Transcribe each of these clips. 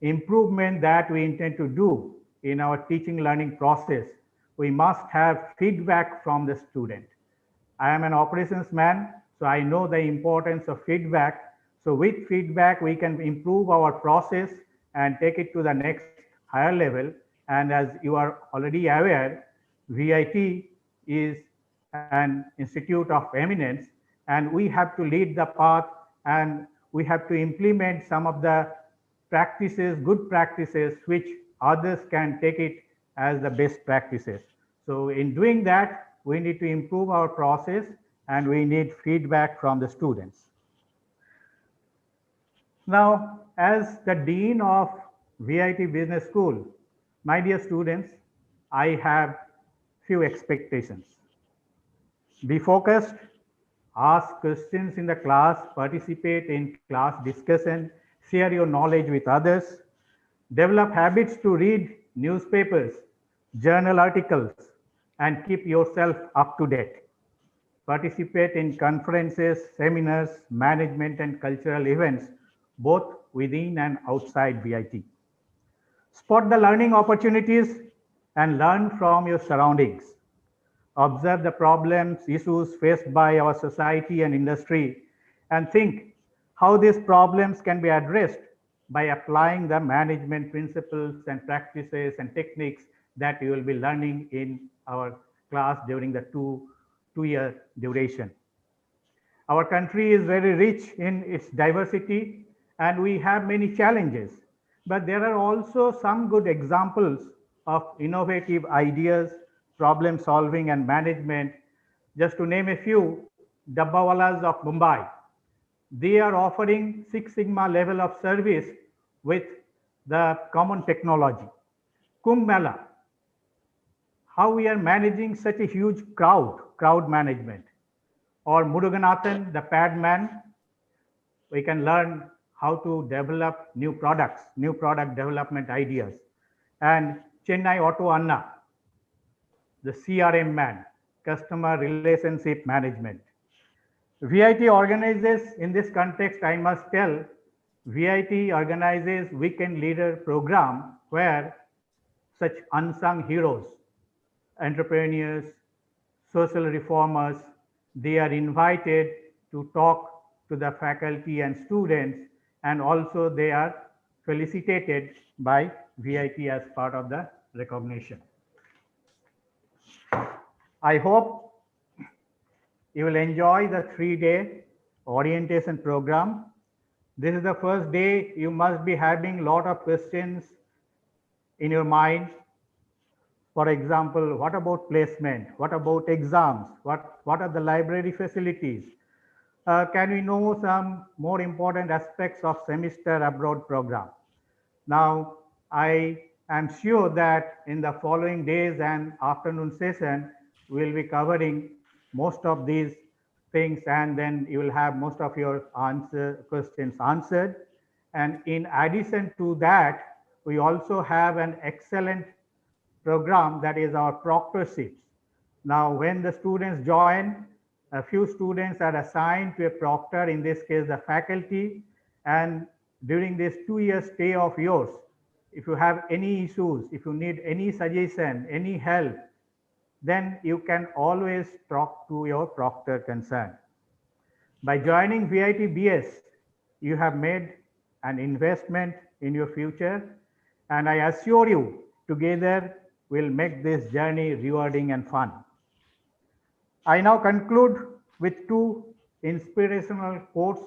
improvement that we intend to do in our teaching learning process, we must have feedback from the student. I am an operations man, so I know the importance of feedback. So with feedback, we can improve our process and take it to the next higher level. And as you are already aware, VIT is an institute of eminence, and we have to lead the path, and we have to implement some of the practices, good practices, which others can take it as the best practices. So in doing that, we need to improve our process and we need feedback from the students. Now, as the Dean of VIT Business School, my dear students, I have few expectations. Be focused, ask questions in the class, participate in class discussion, share your knowledge with others, develop habits to read newspapers, journal articles, and keep yourself up to date. Participate in conferences, seminars, management, and cultural events, both within and outside VIT. Spot the learning opportunities and learn from your surroundings. Observe the problems, issues faced by our society and industry, and think how these problems can be addressed by applying the management principles and practices and techniques that you will be learning in our class during the two-year duration. Our country is very rich in its diversity and we have many challenges, but there are also some good examples of innovative ideas, problem solving and management. Just to name a few, Dabbawalas of Mumbai. They are offering Six Sigma level of service with the common technology. Kumbh Mela, how we are managing such a huge crowd management. Or Muruganathan, the pad man, we can learn how to develop new products, new product development ideas. And Chennai Auto Anna, the CRM man, customer relationship management. VIT organizes, in this context, I must tell, VIT organizes weekend leader program where such unsung heroes, entrepreneurs, social reformers, they are invited to talk to the faculty and students, and also they are felicitated by VIT as part of the recognition. I hope you will enjoy the 3-day orientation program. This is the first day. You must be having a lot of questions in your mind. For example, what about placement? What about exams? What are the library facilities? Can we know some more important aspects of semester abroad program? Now, I am sure that in the following days and afternoon session, we'll be covering most of these things, and then you will have most of your questions answered. And in addition to that, we also have an excellent program that is our proctorships. Now, when the students join, a few students are assigned to a proctor, in this case, the faculty. And during this 2-year stay of yours, if you have any issues, if you need any suggestion, any help, then you can always talk to your proctor concerned. By joining VIT BS, you have made an investment in your future, and I assure you, together we'll make this journey rewarding and fun. I now conclude with 2 inspirational quotes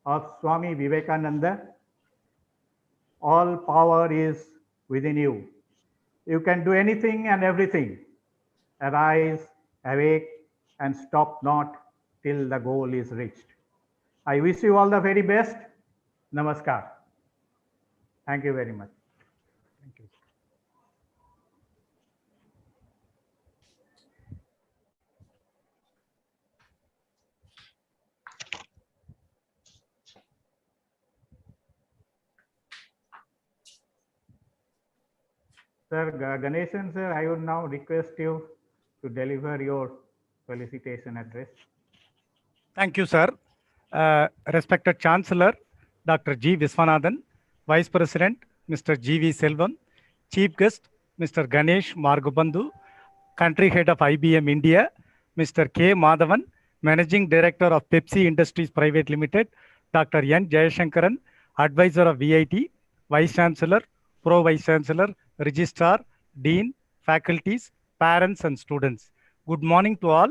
of Swami Vivekananda. All power is within you. You can do anything and everything. Arise, awake, and stop not till the goal is reached. I wish you all the very best. Namaskar. Thank you very much. Thank you. Sir Ganeshan, sir, I would now request you to deliver your felicitation address. Thank you, sir. Respected Chancellor, Dr. G. Viswanathan, Vice President, Mr. G.V. Selvam, Chief Guest, Mr. Ganesh Margubandhu, Country Head of IBM India, Mr. K. Madhavan, Managing Director of Pepsi Industries Private Limited, Dr. N. Jayashankaran, Advisor of VIT, Vice Chancellor, Pro Vice Chancellor, Registrar, Dean, faculties, parents, and students. Good morning to all.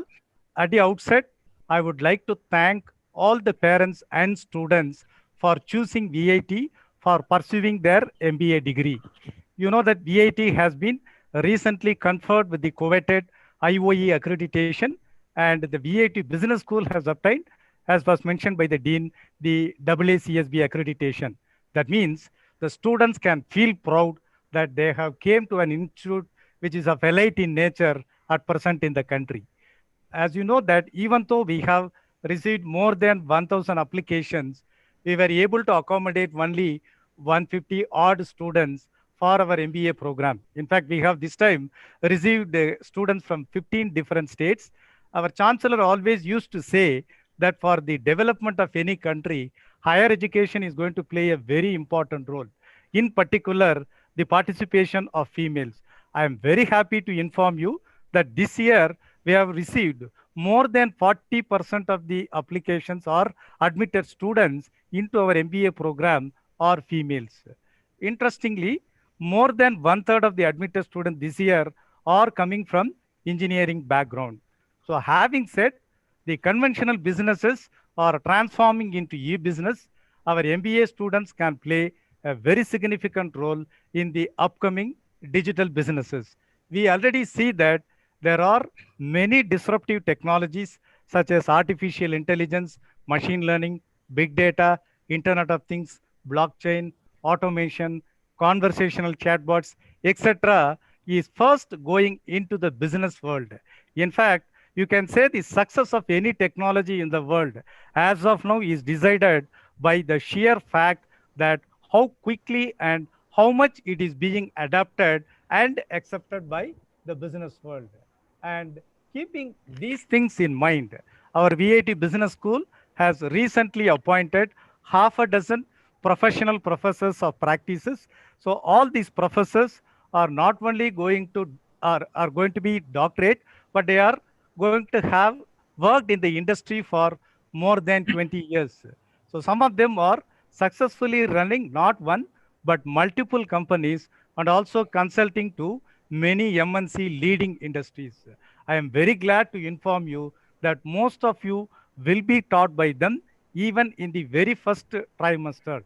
At the outset, I would like to thank all the parents and students for choosing VIT for pursuing their MBA degree. You know that VIT has been recently conferred with the coveted IOE accreditation, and the VIT Business School has obtained, as was mentioned by the Dean, the AACSB accreditation. That means the students can feel proud that they have came to an institute which is of elite in nature at present in the country. As you know that even though we have received more than 1000 applications, we were able to accommodate only 150 odd students for our MBA program. In fact, we have this time received students from 15 different states. Our chancellor always used to say that for the development of any country, higher education is going to play a very important role. In particular, the participation of females. I am very happy to inform you that this year we have received more than 40% of the applications or admitted students into our MBA program are females. Interestingly, more than one third of the admitted students this year are coming from engineering background. So having said, the conventional businesses are transforming into e-business. Our MBA students can play a very significant role in the upcoming digital businesses. We already see that there are many disruptive technologies such as artificial intelligence, machine learning, big data, Internet of Things, blockchain, automation, conversational chatbots, etc., is first going into the business world. In fact, you can say the success of any technology in the world as of now is decided by the sheer fact that how quickly and how much it is being adapted and accepted by the business world. And keeping these things in mind, our VIT Business School has recently appointed half a dozen professional professors of practices. So all these professors are not only going to are going to be doctorate, but they are going to have worked in the industry for more than 20 years. So some of them are successfully running not one, but multiple companies and also consulting to many MNC leading industries. I am very glad to inform you that most of you will be taught by them even in the very first trimester.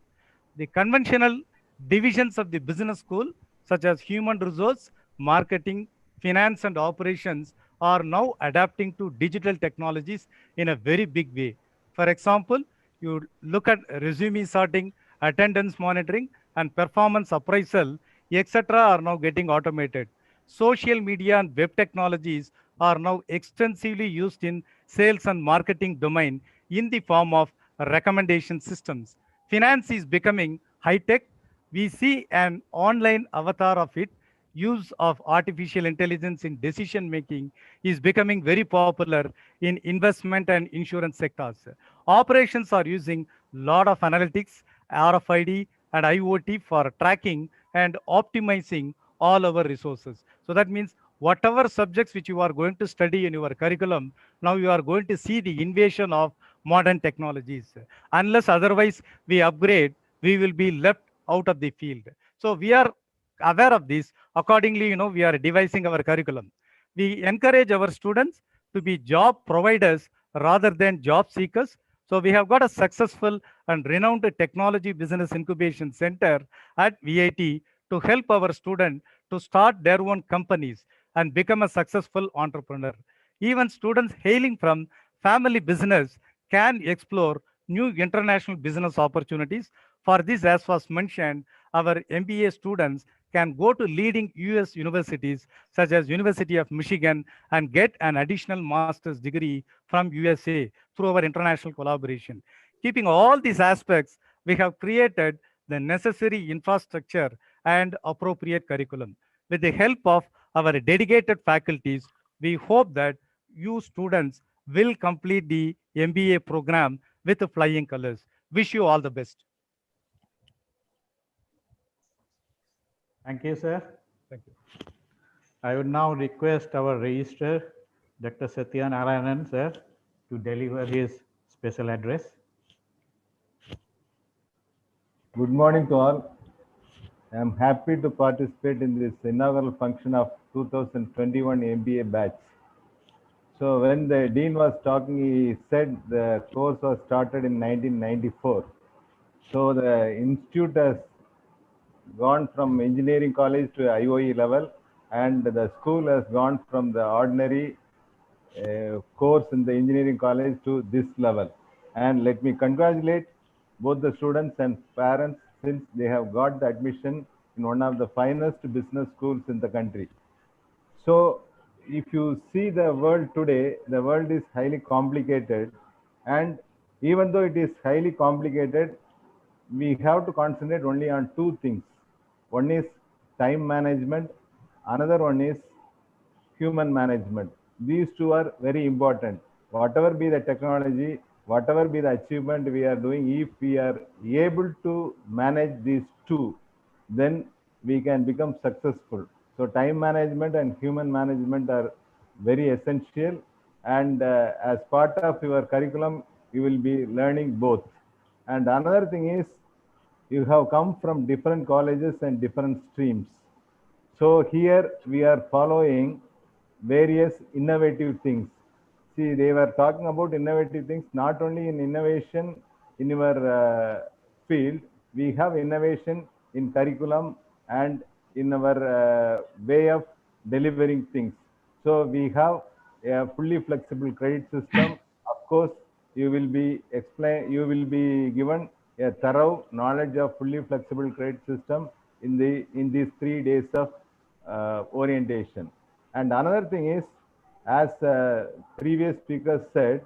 The conventional divisions of the business school, such as human resource, marketing, finance, and operations, are now adapting to digital technologies in a very big way. For example, you look at resume sorting, attendance monitoring, and performance appraisal, etc., are now getting automated. Social media and web technologies are now extensively used in sales and marketing domain in the form of recommendation systems. Finance is becoming high tech. We see an online avatar of it. Use of artificial intelligence in decision making is becoming very popular in investment and insurance sectors. Operations are using a lot of analytics, RFID, and IoT for tracking and optimizing all our resources. So that means whatever subjects which you are going to study in your curriculum, now you are going to see the invasion of modern technologies. Unless otherwise we upgrade, we will be left out of the field. So we are aware of this. Accordingly, we are devising our curriculum. We encourage our students to be job providers rather than job seekers. So we have got a successful and renowned technology business incubation center at VIT to help our students to start their own companies and become a successful entrepreneur. Even students hailing from family business can explore new international business opportunities. For this, as was mentioned, our MBA students can go to leading US universities such as University of Michigan and get an additional master's degree from USA through our international collaboration. Keeping all these aspects, we have created the necessary infrastructure and appropriate curriculum. With the help of our dedicated faculties, we hope that you students will complete the MBA program with flying colors. Wish you all the best. Thank you, sir. Thank you. I would now request our registrar, Dr. Satya Narayanan, sir, to deliver his special address. Good morning to all. I am happy to participate in this inaugural function of 2021 MBA batch. So when the dean was talking, he said the course was started in 1994. So the institute has gone from engineering college to IOE level, and the school has gone from the ordinary course in the engineering college to this level. And let me congratulate both the students and parents, since they have got the admission in one of the finest business schools in the country. So if you see the world today, the world is highly complicated, and even though it is highly complicated, we have to concentrate only on two things. One is time management, another one is human management. These two are very important. Whatever be the technology, whatever be the achievement we are doing, if we are able to manage these two, then we can become successful. So time management and human management are very essential, and as part of your curriculum, you will be learning both. And another thing is, you have come from different colleges and different streams. So here we are following various innovative things. See, they were talking about innovative things, not only in innovation in your field, we have innovation in curriculum and in our way of delivering things. So we have a fully flexible credit system. Of course, you will be given a thorough knowledge of fully flexible credit system in these 3 days of orientation. And another thing is, as previous speakers said,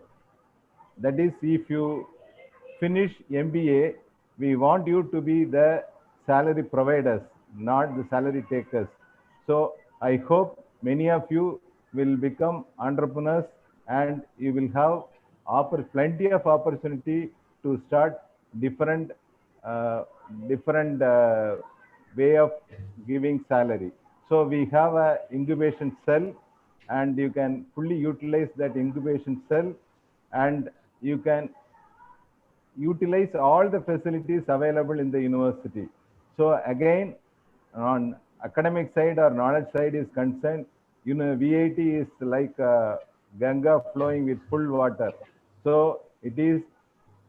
that is, if you finish MBA, we want you to be the salary providers, not the salary takers. So I hope many of you will become entrepreneurs, and you will have plenty of opportunity to start different way of giving salary. So we have a incubation cell, and you can fully utilize that incubation cell, and you can utilize all the facilities available in the university. So again, on academic side or knowledge side is concerned, VIT is like Ganga flowing with full water. So it is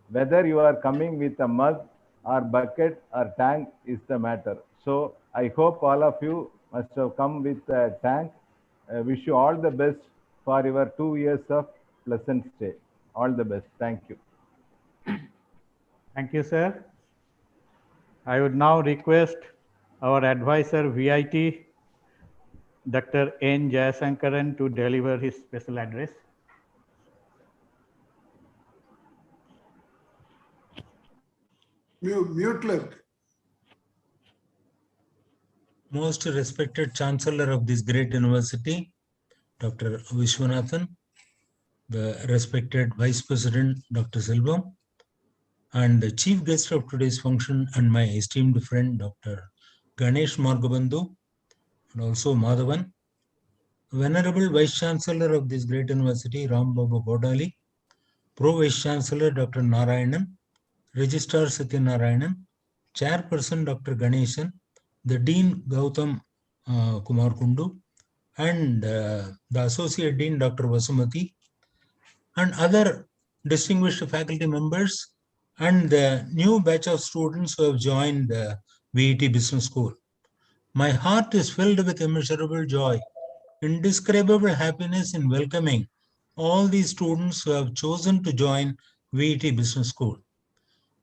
whether you are coming with a mug or bucket or tank is the matter. So I hope all of you must have come with a tank. I wish you all the best for your 2 years of pleasant stay. All the best. Thank you. Thank you, sir. I would now request our advisor, VIT, Dr. N. Jayasankaran, to deliver his special address. Mute clerk. Most respected Chancellor of this great university, Dr. Vishwanathan, the respected Vice President, Dr. Selvam, and the chief guest of today's function, and my esteemed friend, Dr. Ganesh Margabandhu, and also Madhavan, Venerable Vice Chancellor of this great university, Ram Babu Bodali, Pro Vice Chancellor, Dr. Narayanan, Registrar Satya Narayanan, Chairperson, Dr. Ganeshan, the Dean, Gautam Kumar Kundu, and the Associate Dean, Dr. Vasumati, and other distinguished faculty members, and the new batch of students who have joined the VET Business School. My heart is filled with immeasurable joy, indescribable happiness in welcoming all these students who have chosen to join VET Business School.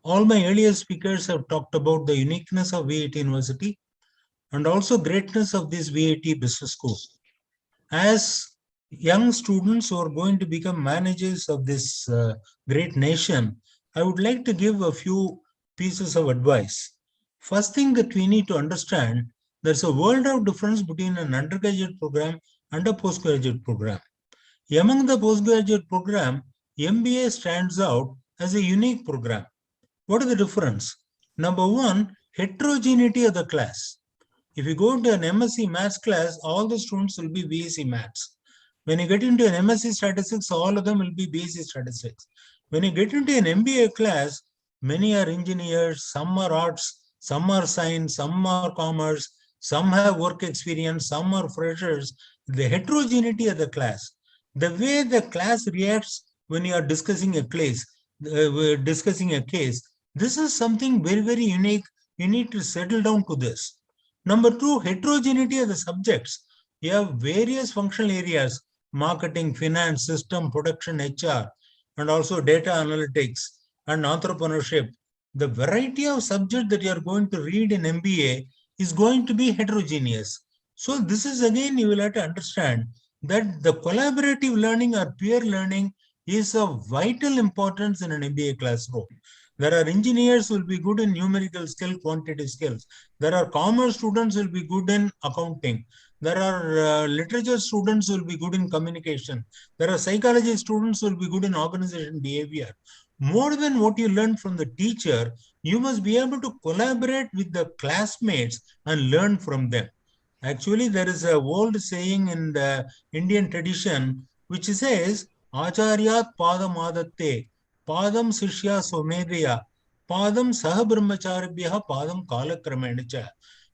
All my earlier speakers have talked about the uniqueness of VET University and also greatness of this VET Business School. As young students who are going to become managers of this great nation, I would like to give a few pieces of advice. First thing that we need to understand, there's a world of difference between an undergraduate program and a postgraduate program. Among the postgraduate program, MBA stands out as a unique program. What is the difference? Number one, heterogeneity of the class. If you go into an MSc Maths class, all the students will be BSc Maths. When you get into an MSc Statistics, all of them will be BSc Statistics. When you get into an MBA class, many are engineers, some are arts, some are science, some are commerce, some have work experience, some are freshers. The heterogeneity of the class, the way the class reacts when you are discussing a case, this is something very, very unique. You need to settle down to this. Number two, heterogeneity of the subjects. You have various functional areas, marketing, finance, system, production, HR, and also data analytics and entrepreneurship. The variety of subjects that you are going to read in MBA is going to be heterogeneous. So this is again, you will have to understand that the collaborative learning or peer learning is of vital importance in an MBA classroom. There are engineers who will be good in numerical skill, quantitative skills. There are commerce students who will be good in accounting. There are literature students who will be good in communication. There are psychology students who will be good in organization behavior. More than what you learn from the teacher, you must be able to collaborate with the classmates and learn from them. Actually, there is an old saying in the Indian tradition which says, Acharyat padam adatte, padam sishya somedaya, padam sahabrahmacharibhya, padam kalakramenacha.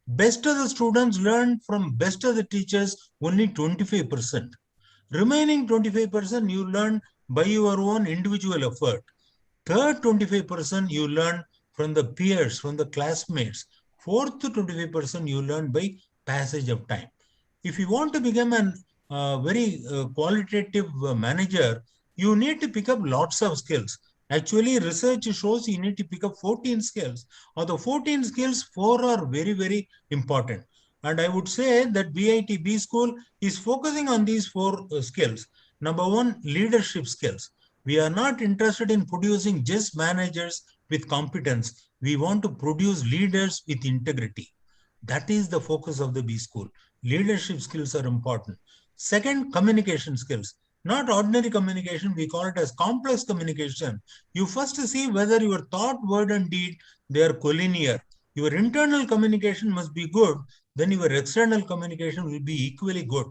Best of the students learn from best of the teachers only 25%. Remaining 25% you learn by your own individual effort. Third 25% you learn from the peers, from the classmates. Fourth 25% you learn by passage of time. If you want to become a very qualitative manager, you need to pick up lots of skills. Actually, research shows you need to pick up 14 skills. Of the 14 skills, 4 are very, very important. And I would say that BIT B School is focusing on these 4 skills. Number one, leadership skills. We are not interested in producing just managers with competence. We want to produce leaders with integrity. That is the focus of the B School. Leadership skills are important. Second, communication skills. Not ordinary communication, we call it as complex communication. You first see whether your thought, word, and deed, they are collinear. Your internal communication must be good, then your external communication will be equally good.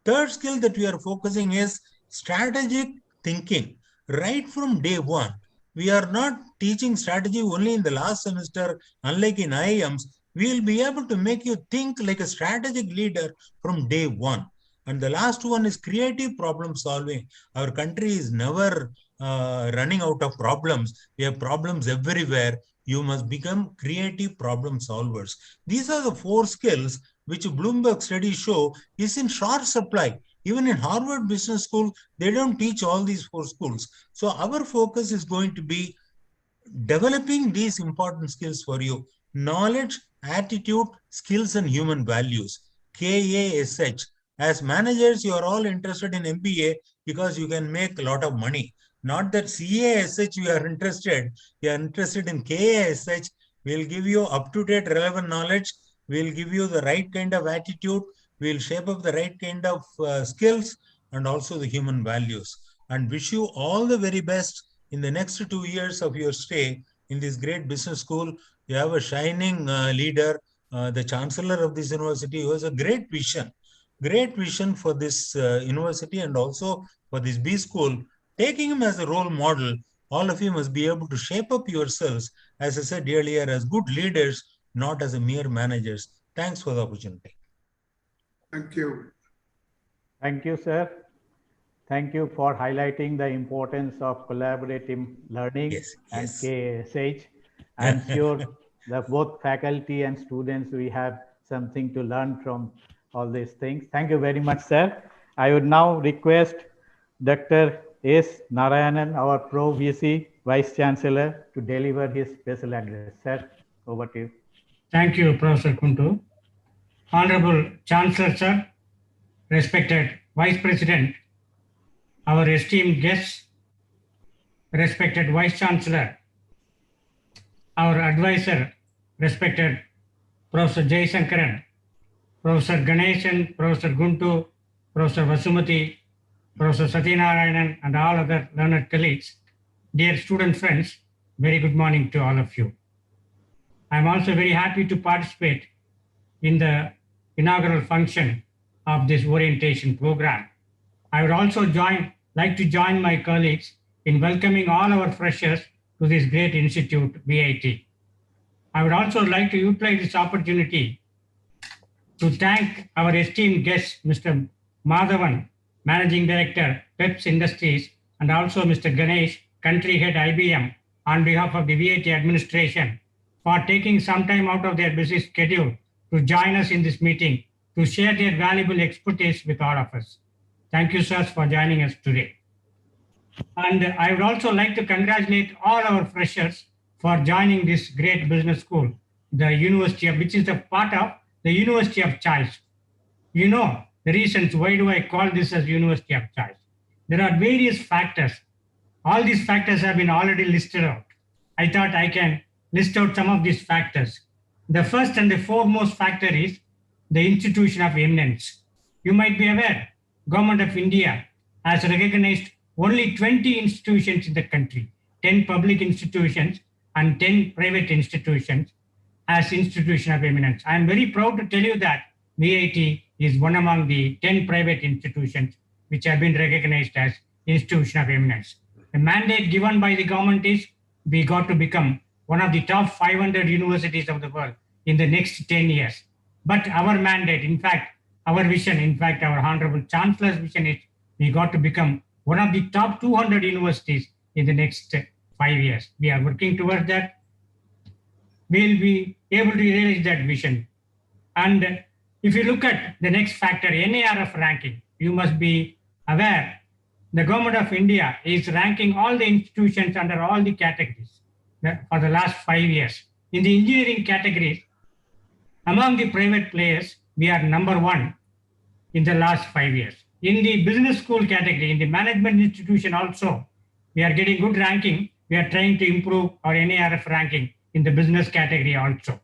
Third skill that we are focusing is strategic thinking. Right from day one, we are not teaching strategy only in the last semester, unlike in IIMs. We will be able to make you think like a strategic leader from day one. And the last one is creative problem solving. Our country is never running out of problems. We have problems everywhere. You must become creative problem solvers. These are the 4 skills which Bloomberg studies show is in short supply. Even in Harvard Business School, they don't teach all these 4 schools. So our focus is going to be developing these important skills for you. Knowledge, attitude, skills, and human values. KASH. As managers, you are all interested in MBA because you can make a lot of money. Not that CASH you are interested. You are interested in KASH. We'll give you up-to-date relevant knowledge. We'll give you the right kind of attitude. We'll shape up the right kind of skills and also the human values. And wish you all the very best in the next 2 years of your stay in this great business school. You have a shining leader, the chancellor of this university, who has a great vision for this university and also for this B school. Taking him as a role model, all of you must be able to shape up yourselves, as I said earlier, as good leaders, not as a mere managers. Thanks for the opportunity. Thank you. Thank you, sir. Thank you for highlighting the importance of collaborative learning and KSH. I'm sure that both faculty and students, we have something to learn from all these things. Thank you very much, sir. I would now request Dr. S. Narayanan, our Pro VC Vice Chancellor, to deliver his special address. Sir, over to you. Thank you, Professor Kuntu. Honorable Chancellor, sir, respected Vice President, our esteemed guests, respected Vice Chancellor, our advisor, respected Professor Jayasankaran, Professor Ganeshan, Professor Guntu, Professor Vasumati, Professor Satyanarayanan, and all other learned colleagues, dear student friends, very good morning to all of you. I am also very happy to participate in the inaugural function of this orientation program. I would also like to join my colleagues in welcoming all our freshers to this great institute, VIT. I would also like to utilize this opportunity to thank our esteemed guest, Mr. Madhavan, Managing Director, PEPS Industries, and also Mr. Ganesh, Country Head IBM, on behalf of the VIT administration, for taking some time out of their busy schedule to join us in this meeting to share their valuable expertise with all of us. Thank you, sirs, for joining us today. And I would also like to congratulate all our freshers for joining this great business school, the University of, which is a part of the University of Choice. You know the reasons why do I call this as University of Choice. There are various factors. All these factors have been already listed out. I thought I can list out some of these factors. The first and the foremost factor is the institution of eminence. You might be aware, Government of India has recognized only 20 institutions in the country, 10 public institutions and 10 private institutions as institution of eminence. I am very proud to tell you that VIT is one among the 10 private institutions which have been recognized as institution of eminence. The mandate given by the government is we got to become one of the top 500 universities of the world in the next 10 years. But our mandate, in fact, our vision, in fact, our Honorable Chancellor's vision is we got to become one of the top 200 universities in the next 5 years. We are working towards that. We'll be able to realize that vision. And if you look at the next factor, NARF ranking, you must be aware the Government of India is ranking all the institutions under all the categories for the last 5 years. In the engineering categories, among the private players, we are number 1 in the last 5 years. In the business school category, in the management institution also, we are getting good ranking. We are trying to improve our NARF ranking in the business category also.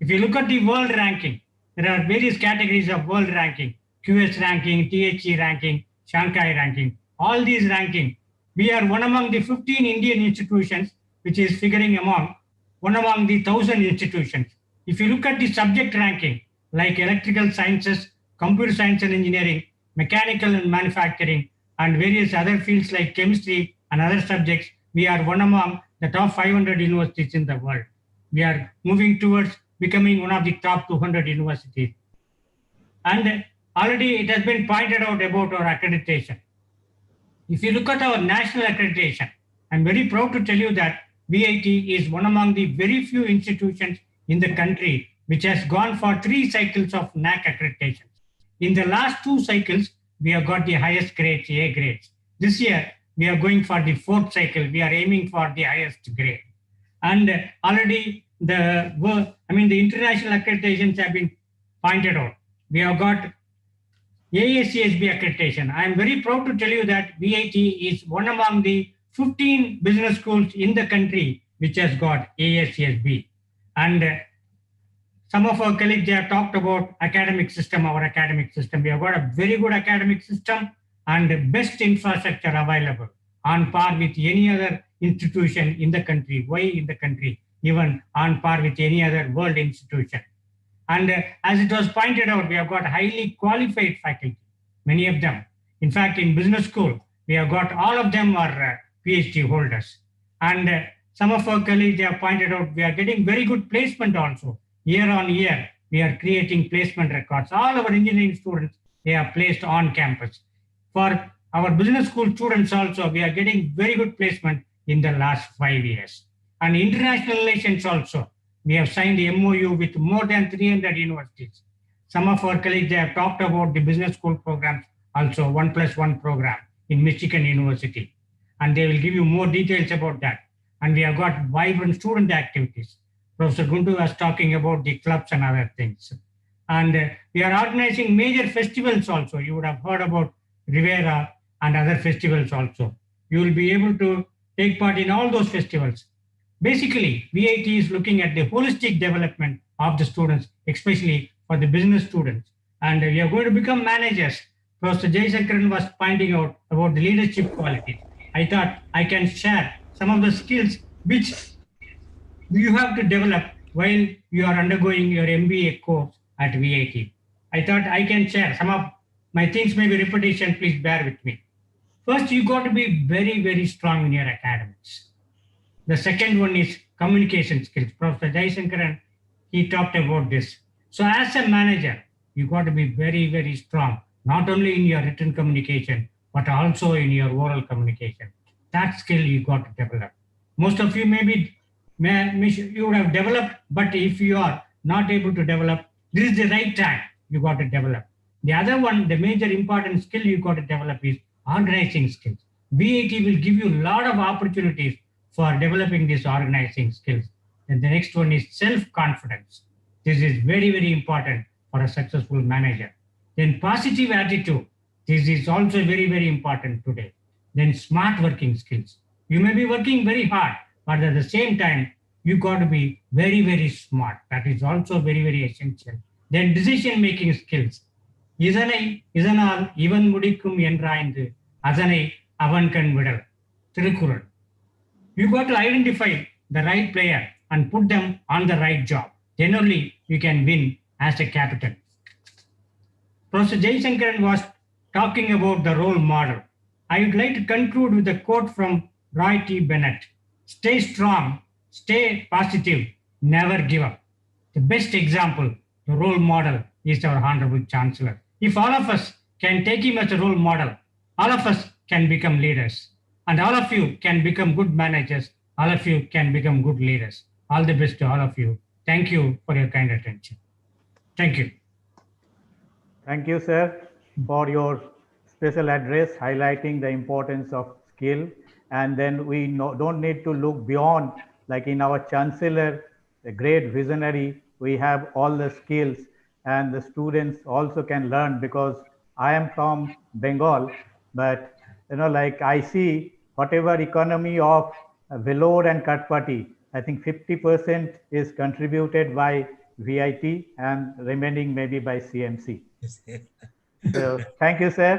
If you look at the world ranking, there are various categories of world ranking, QS ranking, THE ranking, Shanghai ranking, all these ranking. We are one among the 15 Indian institutions, which is figuring among one among the 1,000 institutions. If you look at the subject ranking, like electrical sciences, computer science and engineering, mechanical and manufacturing, and various other fields like chemistry and other subjects, we are one among the top 500 universities in the world. We are moving towards becoming one of the top 200 universities. And already it has been pointed out about our accreditation. If you look at our national accreditation, I'm very proud to tell you that VIT is one among the very few institutions in the country which has gone for 3 cycles of NAC accreditation. In the last 2 cycles, we have got the highest grades, A grades. This year, we are going for the 4th cycle. We are aiming for the highest grade. And already the international accreditations have been pointed out. We have got AACSB accreditation. I am very proud to tell you that VIT is one among the 15 business schools in the country which has got AACSB. And some of our colleagues, they have talked about academic system, our academic system. We have got a very good academic system and best infrastructure available on par with any other institution in the country. Why in the country? Even on par with any other world institution. And as it was pointed out, we have got highly qualified faculty, many of them. In fact, in business school, we have got all of them are PhD holders. And some of our colleagues, they have pointed out, we are getting very good placement also. Year on year, we are creating placement records. All our engineering students, they are placed on campus. For our business school students also, we are getting very good placement in the last 5 years. And international relations also, we have signed the MOU with more than 300 universities. Some of our colleagues, they have talked about the business school programs, also 1+1 program in Michigan University. And they will give you more details about that. And we have got vibrant student activities. Professor Gundu was talking about the clubs and other things. And we are organizing major festivals also. You would have heard about Rivera and other festivals also. You will be able to take part in all those festivals. Basically, VIT is looking at the holistic development of the students, especially for the business students. And we are going to become managers. Professor Jaishankaran was pointing out about the leadership qualities. I thought I can share some of the skills which you have to develop while you are undergoing your MBA course at VIT. I thought I can share. Some of my things may be repetition, please bear with me. First, you got to be very, very strong in your academics. The second one is communication skills. Professor Jaishankaran, he talked about this. So as a manager, you got to be very, very strong, not only in your written communication, but also in your oral communication. That skill you got to develop. Most of you you would have developed, but if you are not able to develop, this is the right time you got to develop. The other one, the major important skill you got to develop is organizing skills. VAT will give you a lot of opportunities for developing these organizing skills. And the next one is self-confidence. This is very, very important for a successful manager. Then positive attitude. This is also very, very important today. Then smart working skills. You may be working very hard, but at the same time, you got to be very, very smart. That is also very, very essential. Then decision-making skills. இதனால் இவன் முடிக்கும் என்றாய்ந்து அதனை அவன் கண் விடல் Thirukkural. You got to identify the right player and put them on the right job. Then only you can win as a captain. Professor Jaishankaran was talking about the role model. I would like to conclude with a quote from Roy T. Bennett. Stay strong, stay positive, never give up. The best example, the role model, is our Honorable Chancellor. If all of us can take him as a role model, all of us can become leaders. And all of you can become good managers. All of you can become good leaders. All the best to all of you. Thank you for your kind attention. Thank you. Thank you, sir, for your special address highlighting the importance of skill. And then we don't need to look beyond, like in our Chancellor, a great visionary, we have all the skills, and the students also can learn, because I am from Bengal, but like I see whatever economy of Vellore and Katpati, I think 50% is contributed by VIT and remaining maybe by CMC. So thank you, sir.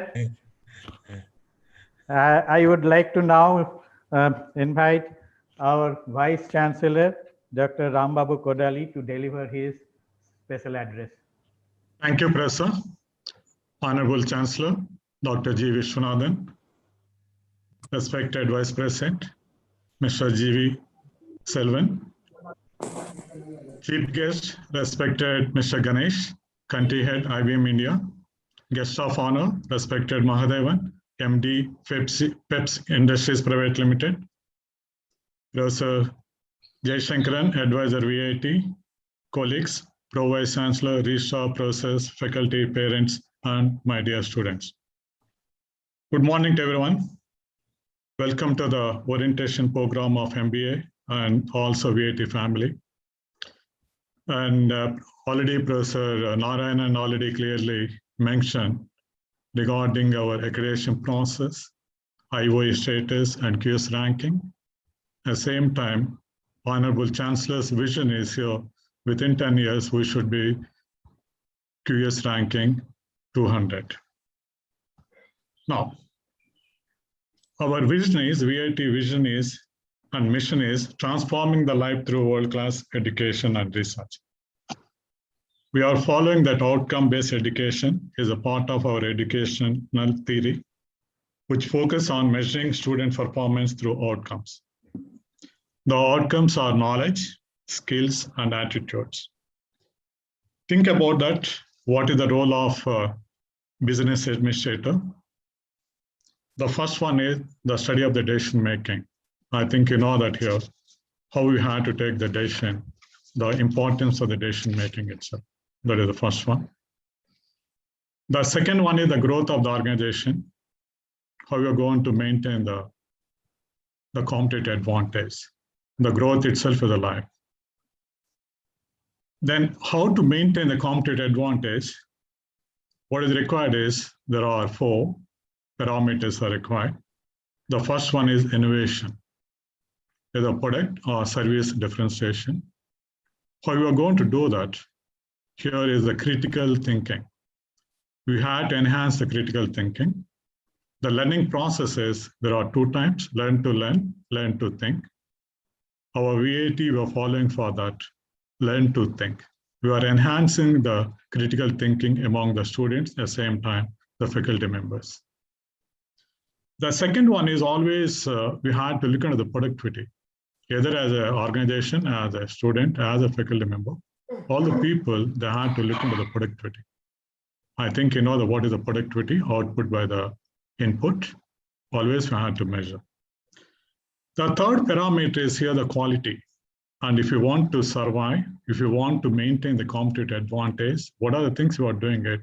I would like to now invite our Vice Chancellor, Dr. Rambabu Kodali, to deliver his special address. Thank you, Professor. Honorable Chancellor, Dr. G. Vishwanathan, respected Vice President, Mr. G.V. Selvan, Chief Guest, respected Mr. Ganesh, Country Head, IBM India, Guest of Honor, respected Mahadevan, MD, Pepsi Industries Private Limited, Professor Jaishankaran, Advisor VIT, colleagues, Pro Vice Chancellor, Registrar, Professors, faculty, parents, and my dear students. Good morning to everyone. Welcome to the orientation program of MBA and also VIT family. And already Professor Narayanan already clearly mentioned regarding our accreditation process, IOE status, and QS ranking. At the same time, Honorable Chancellor's vision is here. Within 10 years, we should be QS ranking 200. Now, our vision is, VIT vision is, and mission is transforming the life through world-class education and research. We are following that outcome-based education is a part of our educational theory, which focus on measuring student performance through outcomes. The outcomes are knowledge, skills, and attitudes. Think about that. What is the role of business administrator? The first one is the study of the decision making. I think you know that here, how we had to take the decision, the importance of the decision making itself. That is the first one. The second one is the growth of the organization, how you're going to maintain the competitive advantage. The growth itself is a life. Then how to maintain the competitive advantage, what is required is, there are 4 parameters are required. The first one is innovation, either product or service differentiation. How you are going to do that? Here is the critical thinking. We had to enhance the critical thinking. The learning process is, there are 2 types, learn to learn, learn to think. Our VAT we are following for that, learn to think. We are enhancing the critical thinking among the students at the same time, the faculty members. The second one is always we had to look into the productivity, either as an organization, as a student, as a faculty member. All the people, they had to look into the productivity. I think you know what is the productivity, output by the input. Always we had to measure. The third parameter is here the quality. And if you want to survive, if you want to maintain the competitive advantage, what are the things you are doing it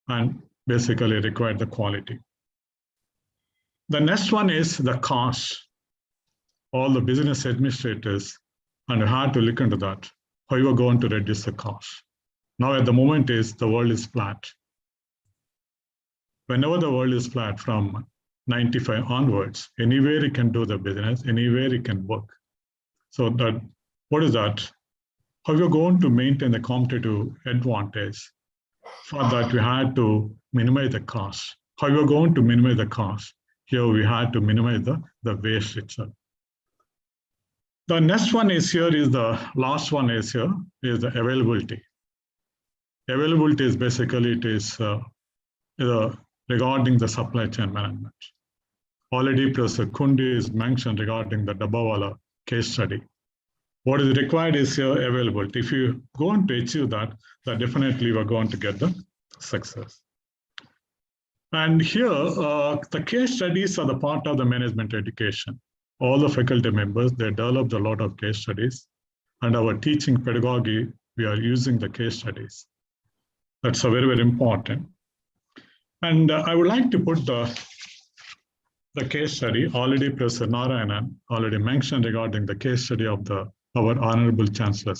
and basically require the quality. The next one is the cost. All the business administrators, and you had to look into that. How you are going to reduce the cost. Now at the moment is the world is flat. Whenever the world is flat from 95 onwards, anywhere you can do the business, anywhere you can work. So that, what is that? How you're going to maintain the competitive advantage? For that, we had to minimize the cost. How you're going to minimize the cost? Here we had to minimize the waste itself. The next one is here is the last one is here is the availability. Availability is basically it is regarding the supply chain management. Already Professor Kundi is mentioned regarding the Dabbawala case study. What is required is here availability. If you going to achieve that, then definitely we're going to get the success. And here, the case studies are the part of the management education. All the faculty members, they developed a lot of case studies. And our teaching pedagogy, we are using the case studies. That's a very, very important. And I would like to put the case study, already Professor Narayanan already mentioned regarding the case study of our Honorable Chancellor.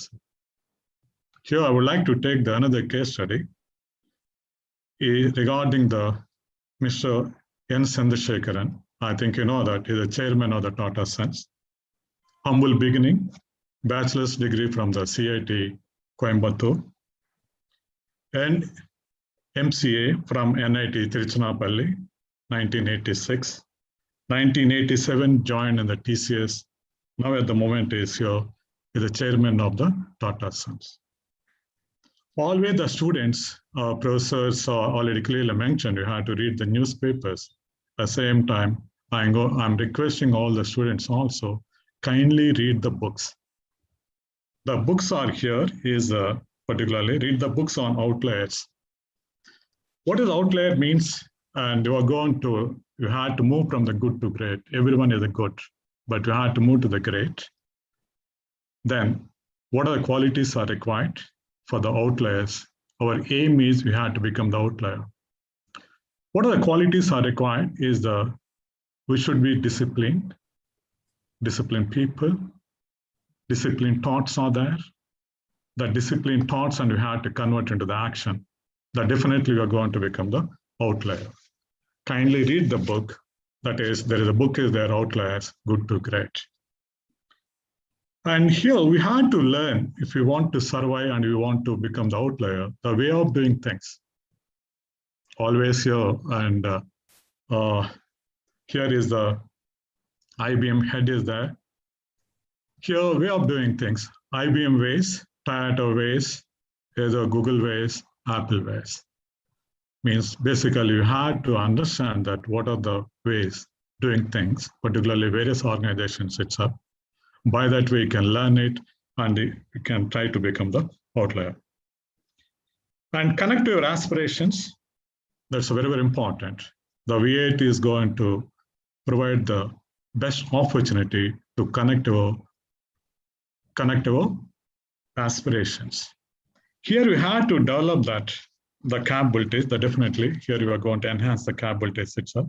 Here, I would like to take another case study regarding the Mr. N. Chandrasekharan. I think you know that he's the chairman of the Tata Sons. Humble beginning, bachelor's degree from the CIT Coimbatore, and MCA from NIT Tiruchirappalli, 1986. 1987 joined in the TCS. Now at the moment is here, is the chairman of the Tata Sons. Always the students, professors already clearly mentioned, you have to read the newspapers. At the same time, I'm requesting all the students also, kindly read the books. The books are here, is particularly read the books on outliers. What does outlier means? And you had to move from the good to great. Everyone is a good, but you had to move to the great. Then, what are the qualities are required for the outliers? Our aim is we had to become the outlier. What are the qualities are required is we should be disciplined people, disciplined thoughts are there. The disciplined thoughts and we had to convert into the action. That definitely we are going to become the outlier. Kindly read the book. That is, there is a book is there, Outliers, Good to Great. And here we had to learn, if we want to survive and we want to become the outlier, the way of doing things. Always here, and here is the IBM head is there. Here, way of doing things, IBM ways, Toyota ways, either Google ways, Apple ways. Means basically you had to understand that what are the ways doing things, particularly various organizations itself. By that way, you can learn it and you can try to become the outlier. And connect to your aspirations. That's very, very important. The VAT is going to provide the best opportunity to connect our aspirations. Here we had to develop that, the capabilities, definitely here we are going to enhance the capabilities itself.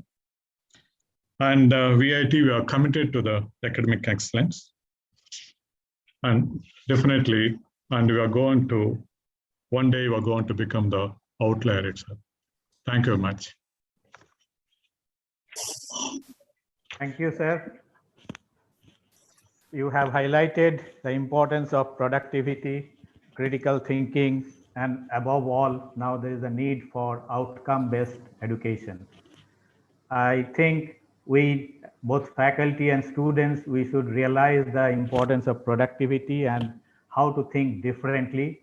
And VIT, we are committed to the academic excellence. And definitely, and we are going to, one day we are going to become the outlier itself. Thank you very much. Thank you, sir. You have highlighted the importance of productivity, critical thinking, and above all, now there is a need for outcome-based education. I think we, both faculty and students, we should realize the importance of productivity and how to think differently.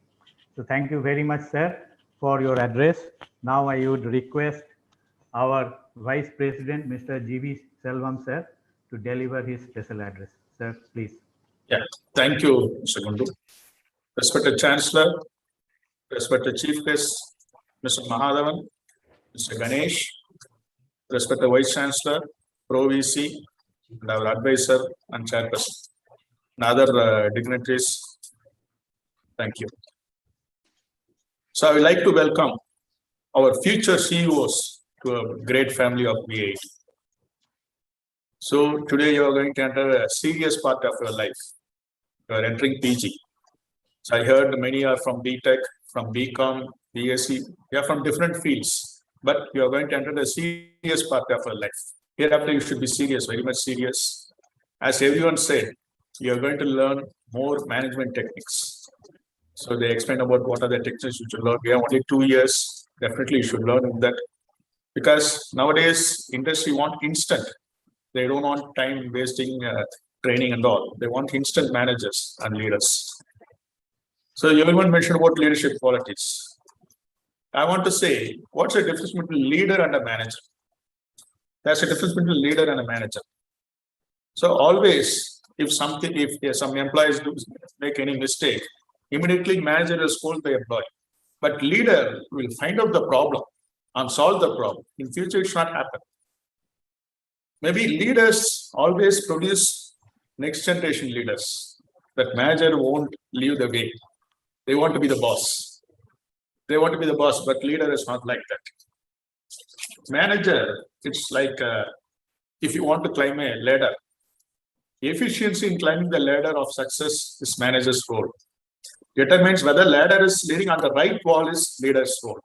So thank you very much, sir, for your address. Now I would request our Vice President, Mr. G.V. Selvam, sir, to deliver his special address. Sir, please. Yeah, thank you, Mr. Gundu. Respected Chancellor, respected Chief Guest, Mr. Mahadhavan, Mr. Ganesh, respected Vice Chancellor, Pro VC, and our advisor and chairperson, and other dignitaries. Thank you. So I would like to welcome our future CEOs to a great family of V8. So today you are going to enter a serious part of your life. You are entering PG. So I heard many are from BTech, from BCom, BSc, they are from different fields, but you are going to enter the serious part of your life. Hereafter, you should be serious, very much serious. As everyone said, you are going to learn more management techniques. So they explained about what are the techniques you should learn. We have only 2 years. Definitely you should learn that, because nowadays industry want instant. They don't want time wasting training and all. They want instant managers and leaders. So everyone mentioned about leadership qualities. I want to say, what's the difference between leader and a manager? There's a difference between a leader and a manager. So always, if some employees do make any mistake, immediately manager will scold the employee. But leader will find out the problem and solve the problem. In future, it should not happen. Maybe leaders always produce next generation leaders. That manager won't leave the way. They want to be the boss. They want to be the boss, but leader is not like that. Manager, it's like if you want to climb a ladder, efficiency in climbing the ladder of success is manager's role. Determines whether ladder is leading on the right wall is leader's role.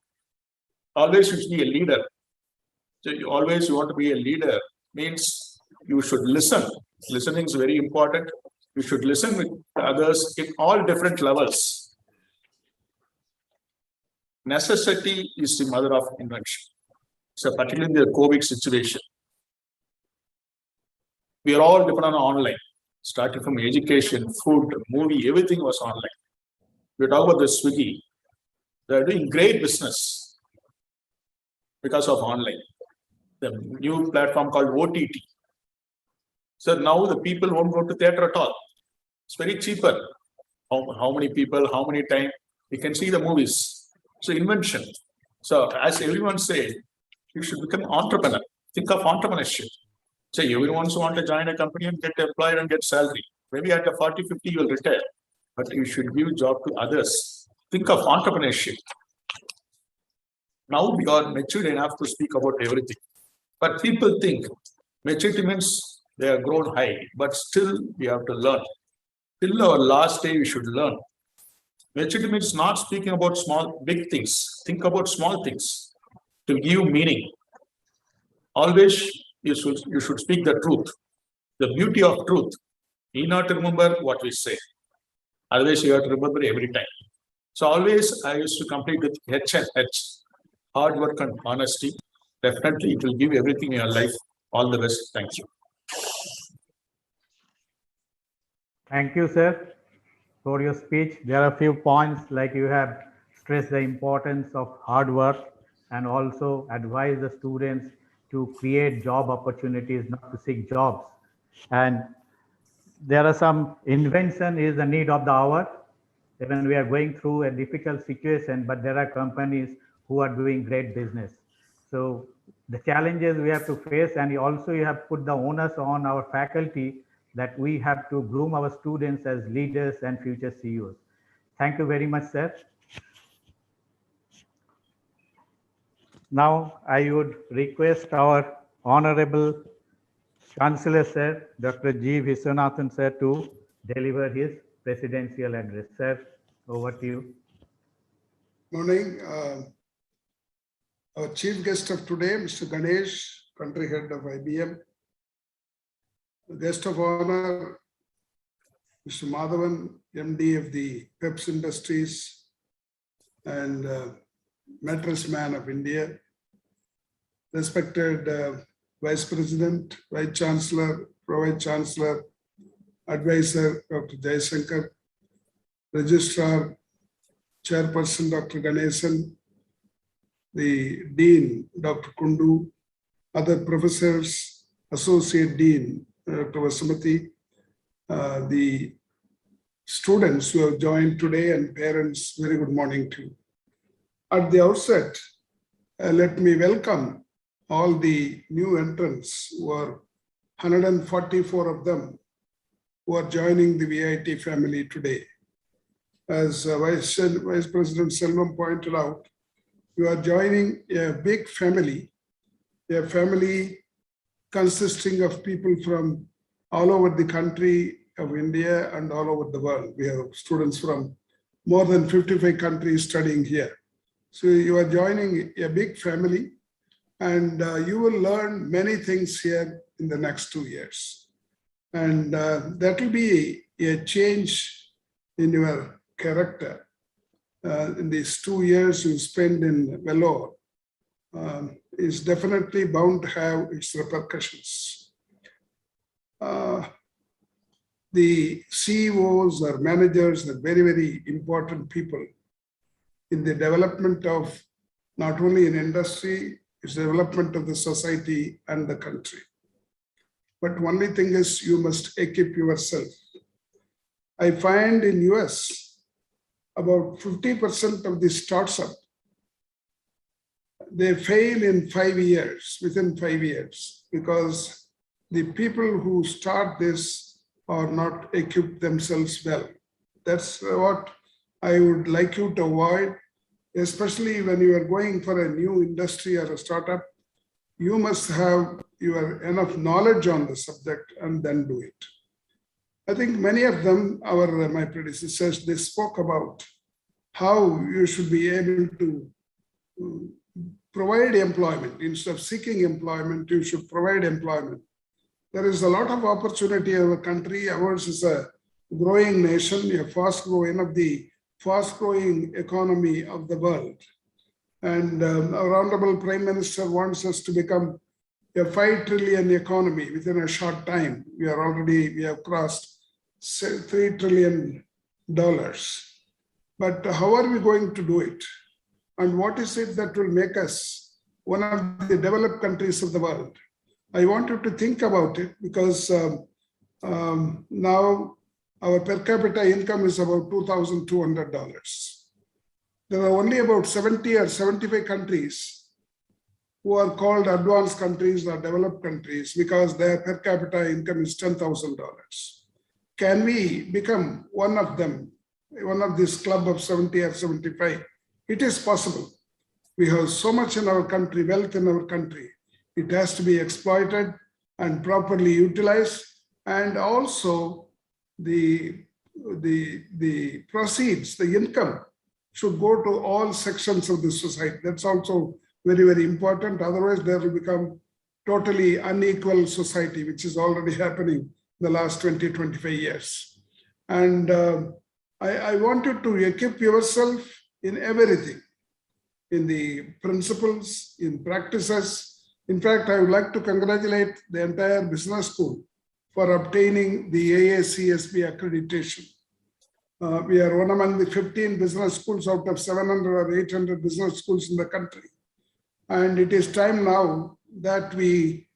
Always you should be a leader. So you want to be a leader means you should listen. Listening is very important. You should listen with others in all different levels. Necessity is the mother of invention. So particularly in the COVID situation, we are all dependent on online. Starting from education, food, movie, everything was online. We talk about the Swiggy. They are doing great business because of online. The new platform called OTT. So now the people won't go to theater at all. It's very cheaper. How many people, how many time you can see the movies. So invention. So as everyone said, you should become entrepreneur. Think of entrepreneurship. Say everyone wants to join a company and get employed and get salary. Maybe at the 40, 50 you will retire. But you should give job to others. Think of entrepreneurship. Now we are matured enough to speak about everything. But people think maturity means they are grown high, but still we have to learn. Till our last day, we should learn. Maturity means not speaking about big things. Think about small things to give meaning. Always you should speak the truth. The beauty of truth. You not remember what we say. Otherwise, you have to remember every time. So always I used to complete with H and H. Hard work and honesty. Definitely it will give everything in your life. All the best. Thank you. Thank you, sir, for your speech. There are a few points like you have stressed the importance of hard work and also advise the students to create job opportunities, not to seek jobs. And there are some invention is the need of the hour. Even we are going through a difficult situation, but there are companies who are doing great business. So the challenges we have to face, and also you have put the onus on our faculty that we have to groom our students as leaders and future CEOs. Thank you very much, sir. Now I would request our Honorable Chancellor, sir, Dr. G. Viswanathan, sir, to deliver his presidential address. Sir, over to you. Morning. Our chief guest of today, Mr. Ganesh, country head of IBM. Guest of honor, Mr. Madhavan, MD of the PEPS Industries and mattress man of India. Respected Vice President, Vice Chancellor, Pro-Vice Chancellor, Advisor, Dr. Jaishankar, Registrar, Chairperson Dr. Ganesan, the Dean Dr. Kundu, other professors, Associate Dean Dr. Vasamati, the students who have joined today, and parents, very good morning to you. At the outset, let me welcome all the new entrants who are 144 of them who are joining the VIT family today. As Vice President Selvam pointed out, you are joining a big family, a family consisting of people from all over the country of India and all over the world. We have students from more than 55 countries studying here. So you are joining a big family, and you will learn many things here in the next 2 years. And that will be a change in your character. In these 2 years you spend in Vellore is definitely bound to have its repercussions. The CEOs or managers are very, very important people in the development of not only an industry, it's the development of the society and the country. But only thing is you must equip yourself. I find in US, about 50% of the startup, they fail in 5 years, within 5 years, because the people who start this are not equipped themselves well. That's what I would like you to avoid, especially when you are going for a new industry or a startup. You must have your enough knowledge on the subject and then do it. I think many of them, my predecessors, they spoke about how you should be able to provide employment. Instead of seeking employment, you should provide employment. There is a lot of opportunity in our country. Ours is a growing nation, a one of the fast-growing economy of the world. And our Honorable Prime Minister wants us to become a 5 trillion economy within a short time. We have crossed $3 trillion. But how are we going to do it? And what is it that will make us one of the developed countries of the world? I want you to think about it, because now our per capita income is about $2,200. There are only about 70 or 75 countries who are called advanced countries or developed countries because their per capita income is $10,000. Can we become one of them, one of this club of 70 or 75? It is possible. We have so much in our country, wealth in our country. It has to be exploited and properly utilized, and also the proceeds, the income should go to all sections of the society. That's also very, very important. Otherwise, there will become totally unequal society, which is already happening in the last 20, 25 years. And I want you to equip yourself in everything, in the principles, in practices. In fact, I would like to congratulate the entire business school for obtaining the AACSB accreditation. We are one among the 15 business schools out of 700 or 800 business schools in the country. And it is time now that we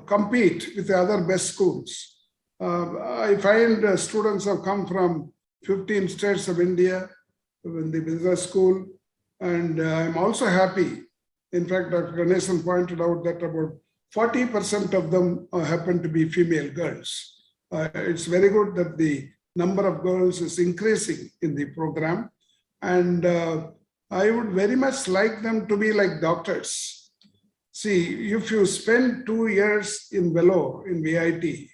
compete with the other best schools. I find students have come from 15 states of India in the business school. And I'm also happy. In fact, Dr. Ganesan pointed out that about 40% of them happen to be female girls. It's very good that the number of girls is increasing in the program. And I would very much like them to be like doctors. See, if you spend 2 years in Vellore, in VIT,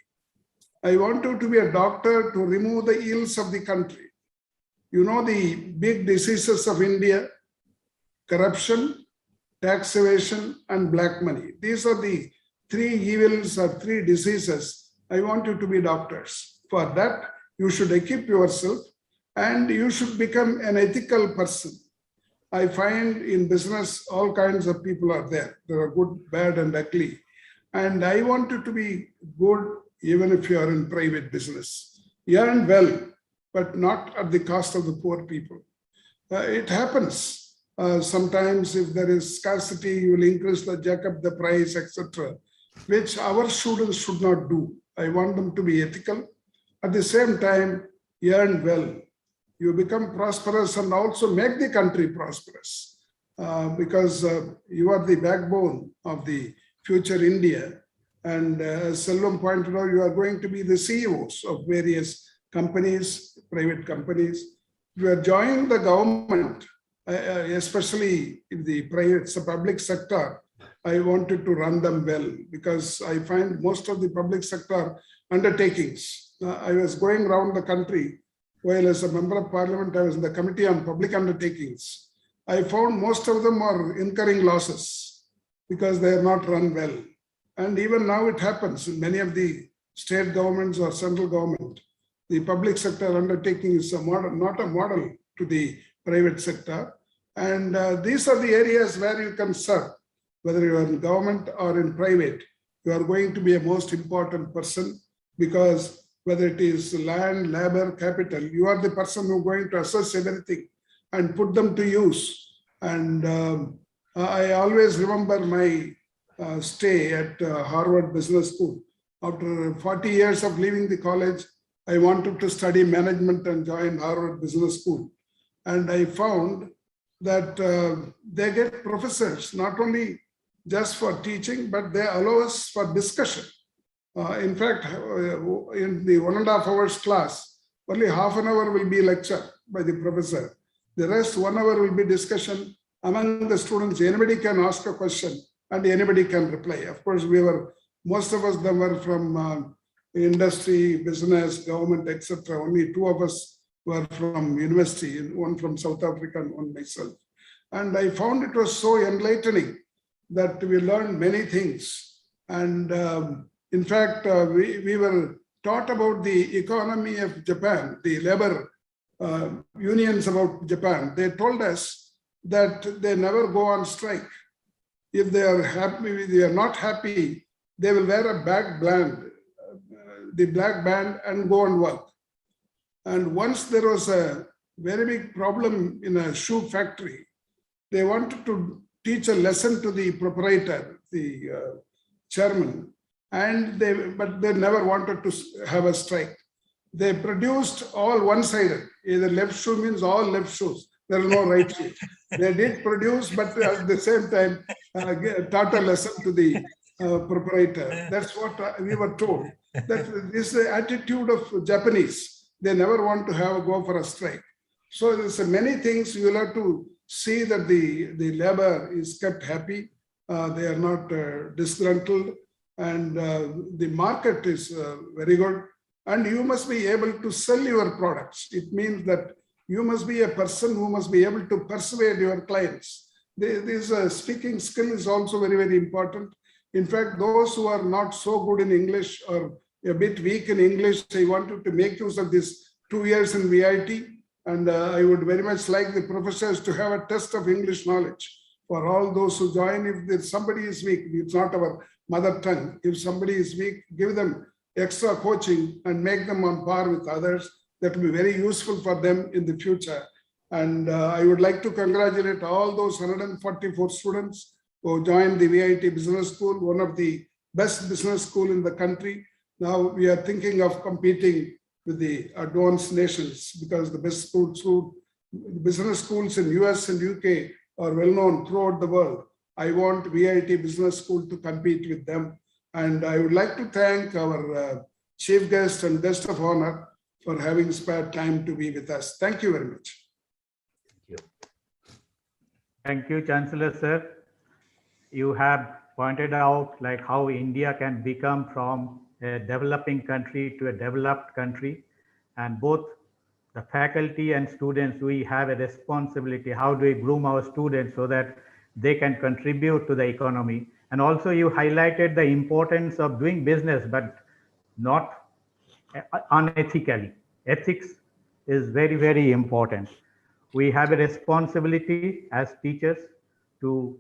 I want you to be a doctor to remove the ills of the country. You know the big diseases of India: corruption, tax evasion, and black money. These are the 3 evils or 3 diseases. I want you to be doctors. For that, you should equip yourself and you should become an ethical person. I find in business, all kinds of people are there. There are good, bad, and ugly. And I want you to be good even if you are in private business. You earn well, but not at the cost of the poor people. It happens. Sometimes if there is scarcity, you will increase the jack up the price, etc., which our students should not do. I want them to be ethical. At the same time, earn well. You become prosperous and also make the country prosperous, because you are the backbone of the future India. And as Selvam pointed out, you are going to be the CEOs of various companies, private companies. You are joining the government, especially in the private, public sector. I wanted to run them well, because I find most of the public sector undertakings. I was going around the country while as a member of parliament, I was in the committee on public undertakings. I found most of them are incurring losses because they are not run well. And even now it happens in many of the state governments or central government. The public sector undertaking is a model, not a model to the private sector. And these are the areas where you can serve, whether you are in government or in private. You are going to be a most important person, because whether it is land, labor, capital, you are the person who is going to assess everything and put them to use. And I always remember my stay at Harvard Business School. After 40 years of leaving the college, I wanted to study management and join Harvard Business School. And I found that they get professors, not only just for teaching, but they allow us for discussion. In fact, in the 1.5 hours class, only half an hour will be lecture by the professor. The rest 1 hour will be discussion among the students. Anybody can ask a question and anybody can reply. Of course, most of us them were from industry, business, government, etc. Only 2 of us were from university, one from South Africa and one myself. And I found it was so enlightening that we learned many things. And in fact, we were taught about the economy of Japan, the labor unions about Japan. They told us that they never go on strike. If they are happy, if they are not happy, they will wear a black band, the black band, and go and work. And once there was a very big problem in a shoe factory, they wanted to teach a lesson to the proprietor, the chairman, but they never wanted to have a strike. They produced all one-sided. Either left shoe means all left shoes. There is no right shoe. They did produce, but at the same time taught a lesson to the proprietor. That's what we were told. That this is the attitude of Japanese. They never want to go for a strike. So there's many things you will have to see that the labor is kept happy. They are not disgruntled, and the market is very good. And you must be able to sell your products. It means that you must be a person who must be able to persuade your clients. This speaking skill is also very, very important. In fact, those who are not so good in English or a bit weak in English, I wanted to make use of this 2 years in VIT. And I would very much like the professors to have a test of English knowledge for all those who join. If somebody is weak, it's not our mother tongue. If somebody is weak, give them extra coaching and make them on par with others. That will be very useful for them in the future. And I would like to congratulate all those 144 students who joined the VIT Business School, one of the best business school in the country. Now we are thinking of competing with the advanced nations, because the best business schools in US and UK are well known throughout the world. I want VIT Business School to compete with them. And I would like to thank our chief guest and guest of honor for having spared time to be with us. Thank you very much. Thank you, Chancellor sir. You have pointed out like how India can become from a developing country to a developed country, and both the faculty and students, we have a responsibility. How do we groom our students so that they can contribute to the economy? And also you highlighted the importance of doing business, but not unethically. Ethics is very, very important. We have a responsibility as teachers to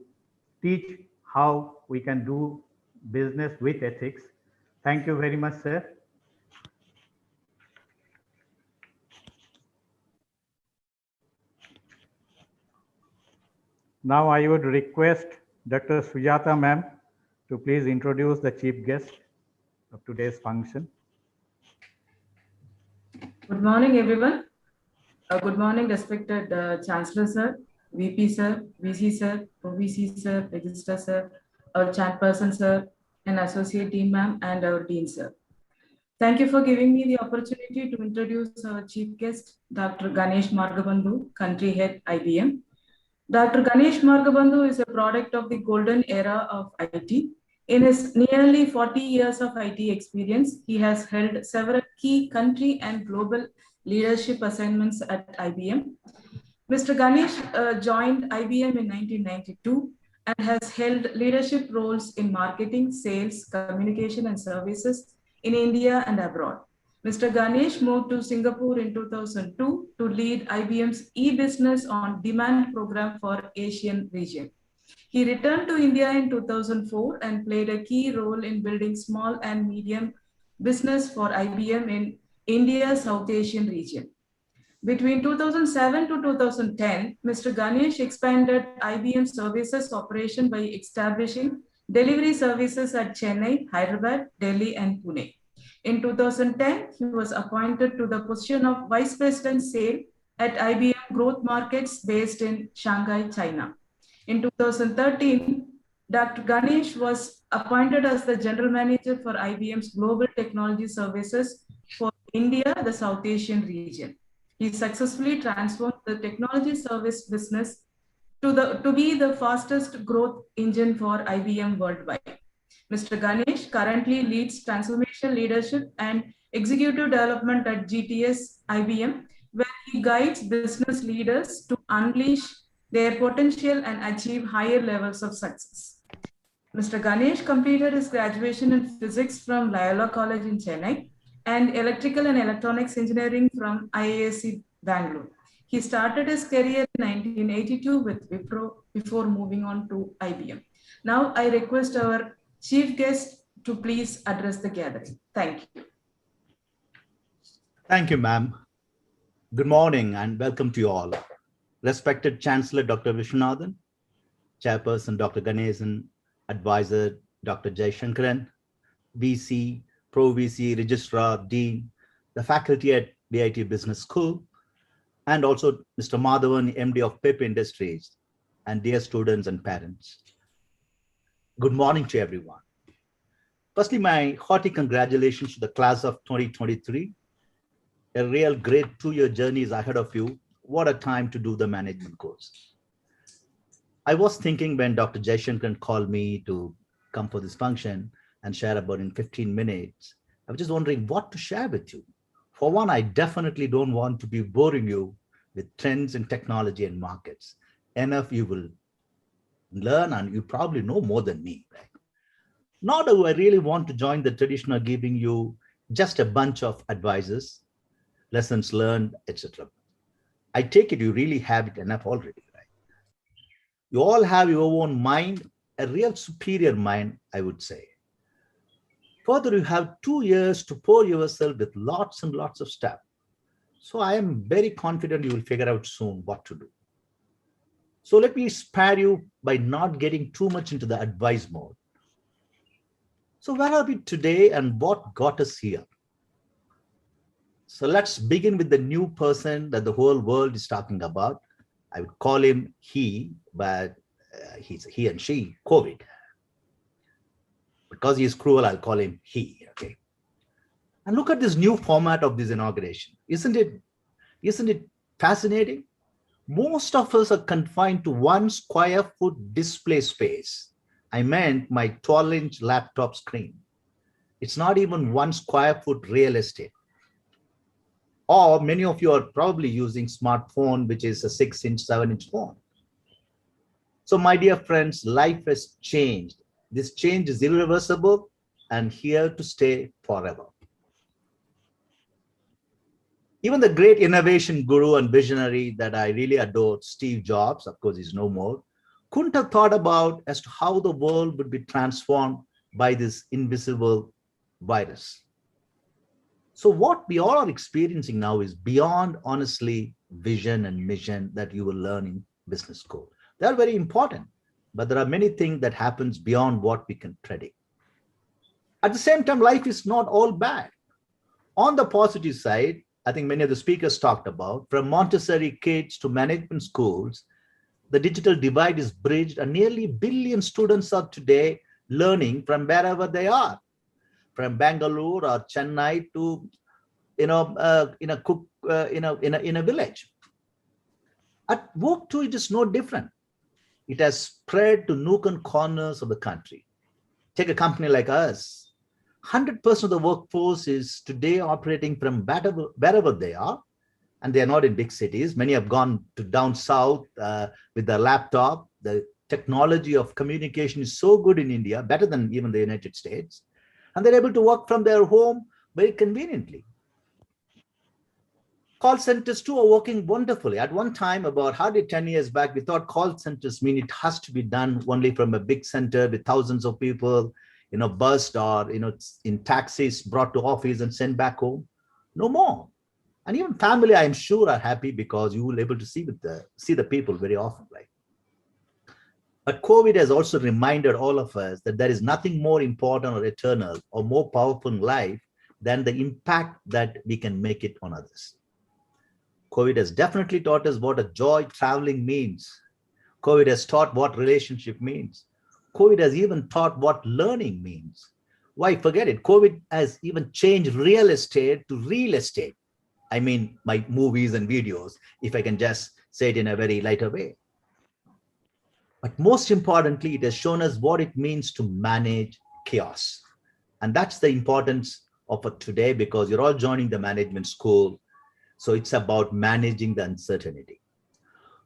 teach how we can do business with ethics. Thank you very much, sir. Now I would request Dr. Sujata ma'am to please introduce the chief guest of today's function. Good morning, everyone. Good morning, respected Chancellor Sir, VP Sir, VC Sir, OVC Sir, Registrar Sir, our Chairperson Sir, and Associate Dean Ma'am, and our Dean Sir. Thank you for giving me the opportunity to introduce our chief guest, Dr. Ganesh Margabandhu, Country Head, IBM. Dr. Ganesh Margabandhu is a product of the golden era of IT. In his nearly 40 years of IT experience, he has held several key country and global leadership assignments at IBM. Mr. Ganesh joined IBM in 1992 and has held leadership roles in marketing, sales, communication, and services in India and abroad. Mr. Ganesh moved to Singapore in 2002 to lead IBM's e-business on demand program for Asian region. He returned to India in 2004 and played a key role in building small and medium business for IBM in India's South Asian region. Between 2007 to 2010, Mr. Ganesh expanded IBM services operation by establishing delivery services at Chennai, Hyderabad, Delhi, and Pune. In 2010, he was appointed to the position of Vice President Sale at IBM Growth Markets based in Shanghai, China. In 2013, Dr. Ganesh was appointed as the General Manager for IBM's Global Technology Services for India, the South Asian region. He successfully transformed the technology service business to be the fastest growth engine for IBM worldwide. Mr. Ganesh currently leads transformation leadership and executive development at GTS IBM, where he guides business leaders to unleash their potential and achieve higher levels of success. Mr. Ganesh completed his graduation in physics from Loyola College in Chennai and electrical and electronics engineering from IISc Bangalore. He started his career in 1982 with Wipro before moving on to IBM. Now I request our chief guest to please address the gathering. Thank you. Thank you, ma'am. Good morning and welcome to you all. Respected Chancellor Dr. Vishwanathan, Chairperson Dr. Ganesan, Advisor Dr. Jayashankaran, VC, Pro VC, Registrar, Dean, the faculty at BIT Business School, and also Mr. Madhavan, MD of PIP Industries, and dear students and parents. Good morning to everyone. Firstly, my hearty congratulations to the class of 2023. A real great 2-year journey is ahead of you. What a time to do the management course. I was thinking when Dr. Jayashankaran called me to come for this function and share about in 15 minutes, I was just wondering what to share with you. For one, I definitely don't want to be boring you with trends in technology and markets. Enough you will learn and you probably know more than me, right? Nor do I really want to join the tradition of giving you just a bunch of advices, lessons learned, etc. I take it you really have it enough already, right? You all have your own mind, a real superior mind, I would say. Further, you have 2 years to pour yourself with lots and lots of stuff. So I am very confident you will figure out soon what to do. So let me spare you by not getting too much into the advice mode. So where are we today and what got us here? So let's begin with the new person that the whole world is talking about. I would call him he, but he's he and she, COVID. Because he is cruel, I'll call him he, okay? And look at this new format of this inauguration. Isn't it fascinating? Most of us are confined to 1 square foot display space. I meant my 12-inch laptop screen. It's not even 1 square foot real estate. Or many of you are probably using smartphone, which is a 6-inch, 7-inch phone. So my dear friends, life has changed. This change is irreversible and here to stay forever. Even the great innovation guru and visionary that I really adored, Steve Jobs, of course he's no more, couldn't have thought about as to how the world would be transformed by this invisible virus. So what we all are experiencing now is beyond, honestly, vision and mission that you will learn in business school. They are very important, but there are many things that happens beyond what we can predict. At the same time, life is not all bad. On the positive side, I think many of the speakers talked about, from Montessori kids to management schools, the digital divide is bridged, and nearly a billion students are today learning from wherever they are, from Bangalore or Chennai to in a village. At work too, it is no different. It has spread to nook and corners of the country. Take a company like us. 100% of the workforce is today operating from wherever they are, and they are not in big cities. Many have gone to down south with their laptop. The technology of communication is so good in India, better than even the United States, and they're able to work from their home very conveniently. Call centers too are working wonderfully. At one time, about hardly 10 years back, we thought call centers mean it has to be done only from a big center with thousands of people, bussed or, in taxis brought to office and sent back home. No more. And even family, I'm sure, are happy because you will be able to see the people very often, right? But COVID has also reminded all of us that there is nothing more important or eternal or more powerful in life than the impact that we can make it on others. COVID has definitely taught us what a joy traveling means. COVID has taught what relationship means. COVID has even taught what learning means. Why forget it? COVID has even changed real estate to real estate. I mean, my movies and videos, if I can just say it in a very lighter way. But most importantly, it has shown us what it means to manage chaos. And that's the importance of it today, because you're all joining the management school. So it's about managing the uncertainty.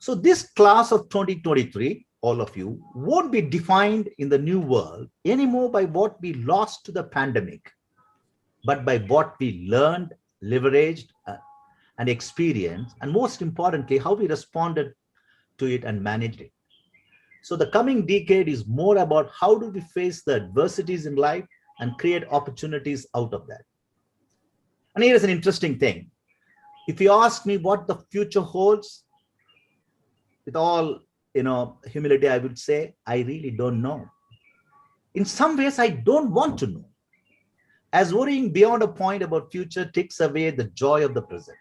So this class of 2023, all of you, won't be defined in the new world anymore by what we lost to the pandemic, but by what we learned, leveraged, and experienced, and most importantly, how we responded to it and managed it. So the coming decade is more about how do we face the adversities in life and create opportunities out of that. And here is an interesting thing. If you ask me what the future holds, with all humility, I would say, I really don't know. In some ways, I don't want to know, as worrying beyond a point about future takes away the joy of the present.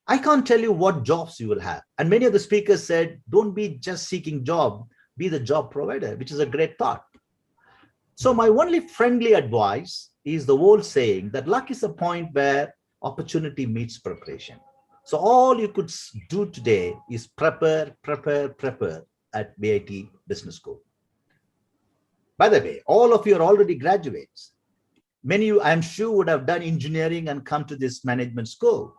I can't tell you what jobs you will have. And many of the speakers said, don't be just seeking job, be the job provider, which is a great thought. So my only friendly advice is the old saying that luck is a point where opportunity meets preparation. So all you could do today is prepare at VIT Business School. By the way, all of you are already graduates. Many of you, I'm sure, would have done engineering and come to this management school.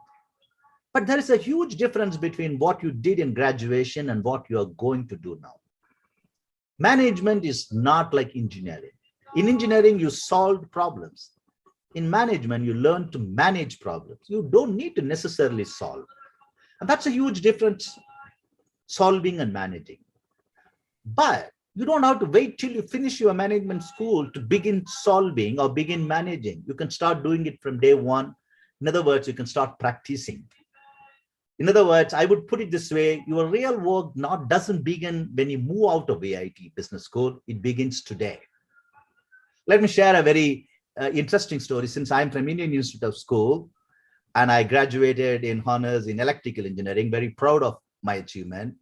But there is a huge difference between what you did in graduation and what you are going to do now. Management is not like engineering. In engineering, you solve problems. In management, you learn to manage problems. You don't need to necessarily solve. And that's a huge difference, solving and managing. But you don't have to wait till you finish your management school to begin solving or begin managing. You can start doing it from day one. In other words, you can start practicing. In other words, I would put it this way, your real work doesn't begin when you move out of VIT Business School, it begins today. Let me share a very interesting story. Since I'm from Indian Institute of School and I graduated in honors in electrical engineering, very proud of my achievement.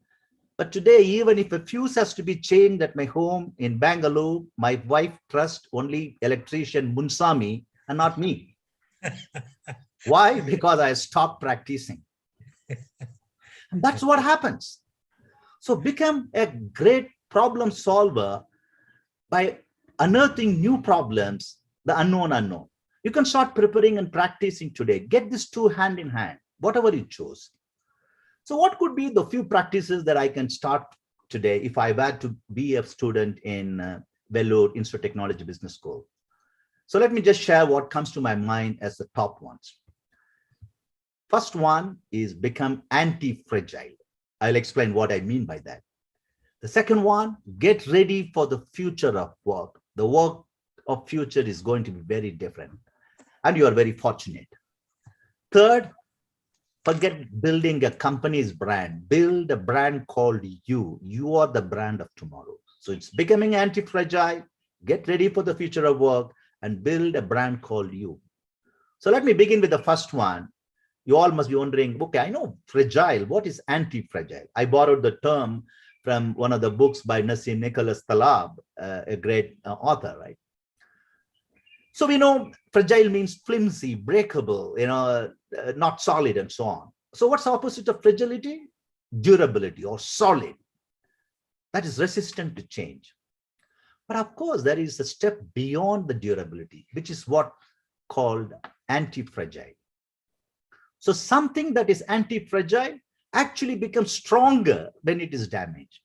But today, even if a fuse has to be changed at my home in Bangalore, my wife trusts only electrician Munsami and not me. Why? Because I stopped practicing. And that's what happens. So become a great problem solver by unearthing new problems, the unknown. You can start preparing and practicing today. Get these two hand in hand, whatever you choose. So what could be the few practices that I can start today if I were to be a student in Vellore Institute of Technology Business School? So let me just share what comes to my mind as the top ones. First one is become anti-fragile. I'll explain what I mean by that. The second one, get ready for the future of work. The work of future is going to be very different, and you are very fortunate. Third, Forget building a company's brand. Build a brand called you. You are the brand of tomorrow. So it's becoming anti-fragile. Get ready for the future of work and build a brand called you. So let me begin with the first one. You all must be wondering, okay, I know fragile. What is anti-fragile? I borrowed the term from one of the books by Nassim Nicholas Taleb, a great author, right? So we know fragile means flimsy, breakable, not solid and so on. So what's the opposite of fragility? Durability or solid. That is resistant to change. But of course, there is a step beyond the durability, which is what called anti-fragile. So something that is anti-fragile actually becomes stronger when it is damaged.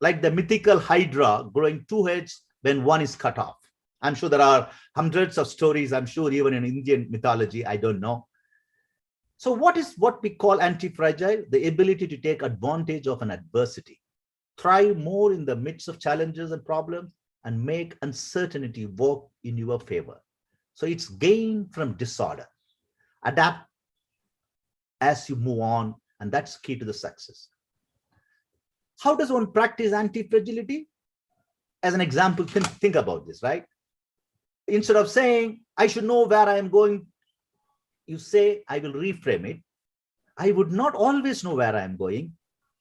Like the mythical hydra growing two heads when one is cut off. I'm sure there are hundreds of stories, I'm sure even in Indian mythology, I don't know. So what is what we call anti-fragile? The ability to take advantage of an adversity, thrive more in the midst of challenges and problems, and make uncertainty work in your favor. So it's gain from disorder. Adapt as you move on, and that's key to the success. How does one practice anti-fragility? As an example, think about this, right? Instead of saying, I should know where I am going, you say, I will reframe it. I would not always know where I am going,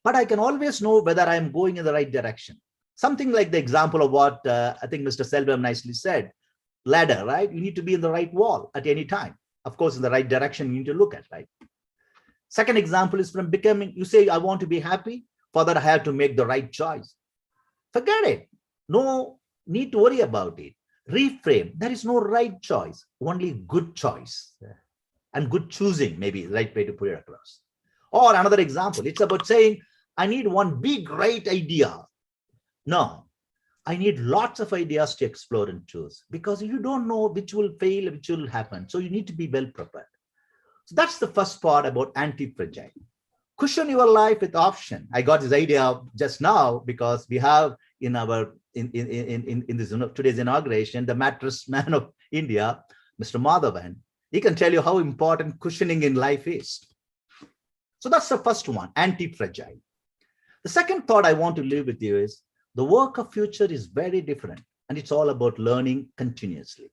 but I can always know whether I am going in the right direction. Something like the example of what I think Mr. Selvem nicely said, ladder, right? You need to be in the right wall at any time. Of course, in the right direction, you need to look at, right? Second example is from becoming, you say, I want to be happy. For that, I have to make the right choice. Forget it. No need to worry about it. Reframe. There is no right choice, only good choice. And good choosing, maybe the right way to put it across. Or another example, it's about saying, I need one big, great idea. No, I need lots of ideas to explore and choose, because you don't know which will fail, which will happen. So you need to be well prepared. So that's the first part about anti-fragile. Cushion your life with option. I got this idea just now because we have in our in this today's inauguration, the mattress man of India, Mr. Madhavan. He can tell you how important cushioning in life is. So that's the first one, anti-fragile. The second thought I want to leave with you is the work of future is very different, and it's all about learning continuously.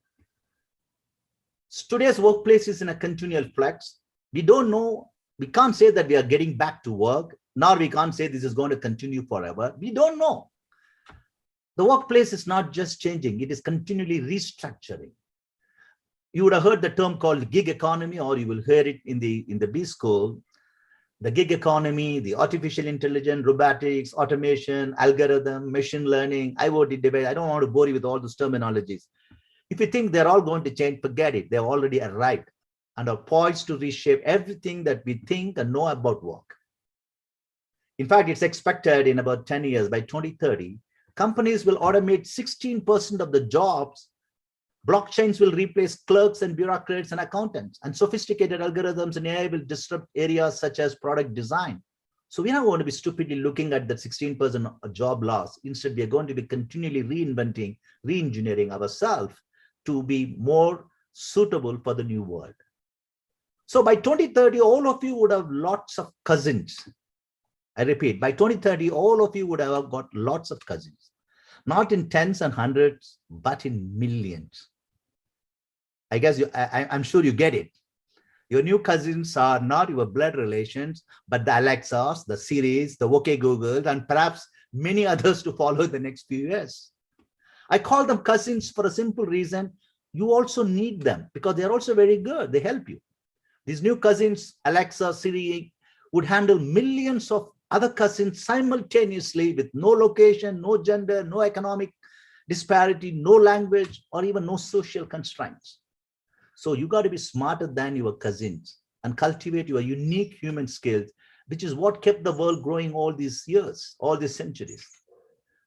Today's workplace is in a continual flux. We don't know, we can't say that we are getting back to work, nor we can't say this is going to continue forever. We don't know. The workplace is not just changing, it is continually restructuring. You would have heard the term called gig economy, or you will hear it in the B school. The gig economy, the artificial intelligence, robotics, automation, algorithm, machine learning, IoT debate. I don't want to bore you with all those terminologies. If you think they're all going to change, forget it. They've already arrived and are poised to reshape everything that we think and know about work. In fact, it's expected in about 10 years, by 2030, companies will automate 16% of the jobs. Blockchains will replace clerks and bureaucrats and accountants, and sophisticated algorithms and AI will disrupt areas such as product design. So we're not going to be stupidly looking at that 16% job loss. Instead, we are going to be continually reinventing, re-engineering ourselves to be more suitable for the new world. So by 2030, all of you would have lots of cousins. I repeat, by 2030, all of you would have got lots of cousins, not in tens and hundreds, but in millions. I guess I'm sure you get it. Your new cousins are not your blood relations, but the Alexas, the Siris, the OK Googles, and perhaps many others to follow in the next few years. I call them cousins for a simple reason. You also need them because they're also very good. They help you. These new cousins, Alexa, Siri, would handle millions of other cousins simultaneously with no location, no gender, no economic disparity, no language, or even no social constraints. So you got to be smarter than your cousins and cultivate your unique human skills, which is what kept the world growing all these years, all these centuries.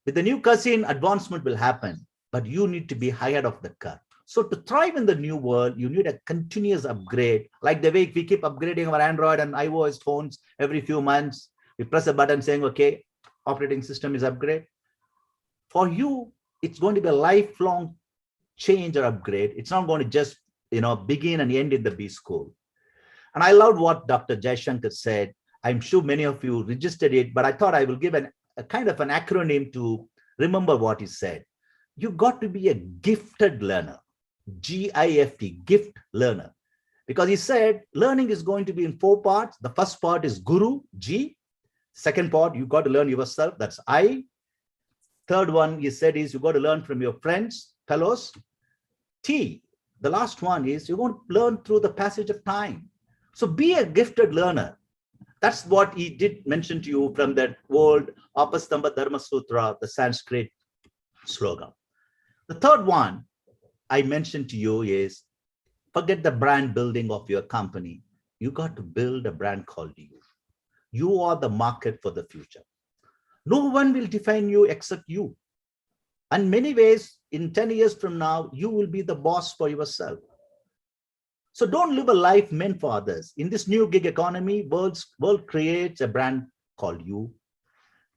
With the new cousin, advancement will happen, but you need to be ahead of the curve. So to thrive in the new world, you need a continuous upgrade, like the way we keep upgrading our Android and iOS phones every few months. We press a button saying, okay, operating system is upgrade. For you, it's going to be a lifelong change or upgrade. It's not going to just begin and end in the B school. And I loved what Dr. Jaishankar said. I'm sure many of you registered it, but I thought I will give a kind of an acronym to remember what he said. You got to be a gifted learner, G-I-F-T, gift learner. Because he said learning is going to be in 4 parts. The first part is guru, G. Second part, you got to learn yourself, that's I. Third one he said is you got to learn from your friends, fellows. T, the last one is you're going to learn through the passage of time. So be a gifted learner. That's what he did mention to you from that old Apastamba Dharma Sutra, the Sanskrit slogan. The third one I mentioned to you is forget the brand building of your company. You got to build a brand called you. You are the market for the future. No one will define you except you. And many ways, in 10 years from now, you will be the boss for yourself. So don't live a life meant for others. In this new gig economy, world creates a brand called you.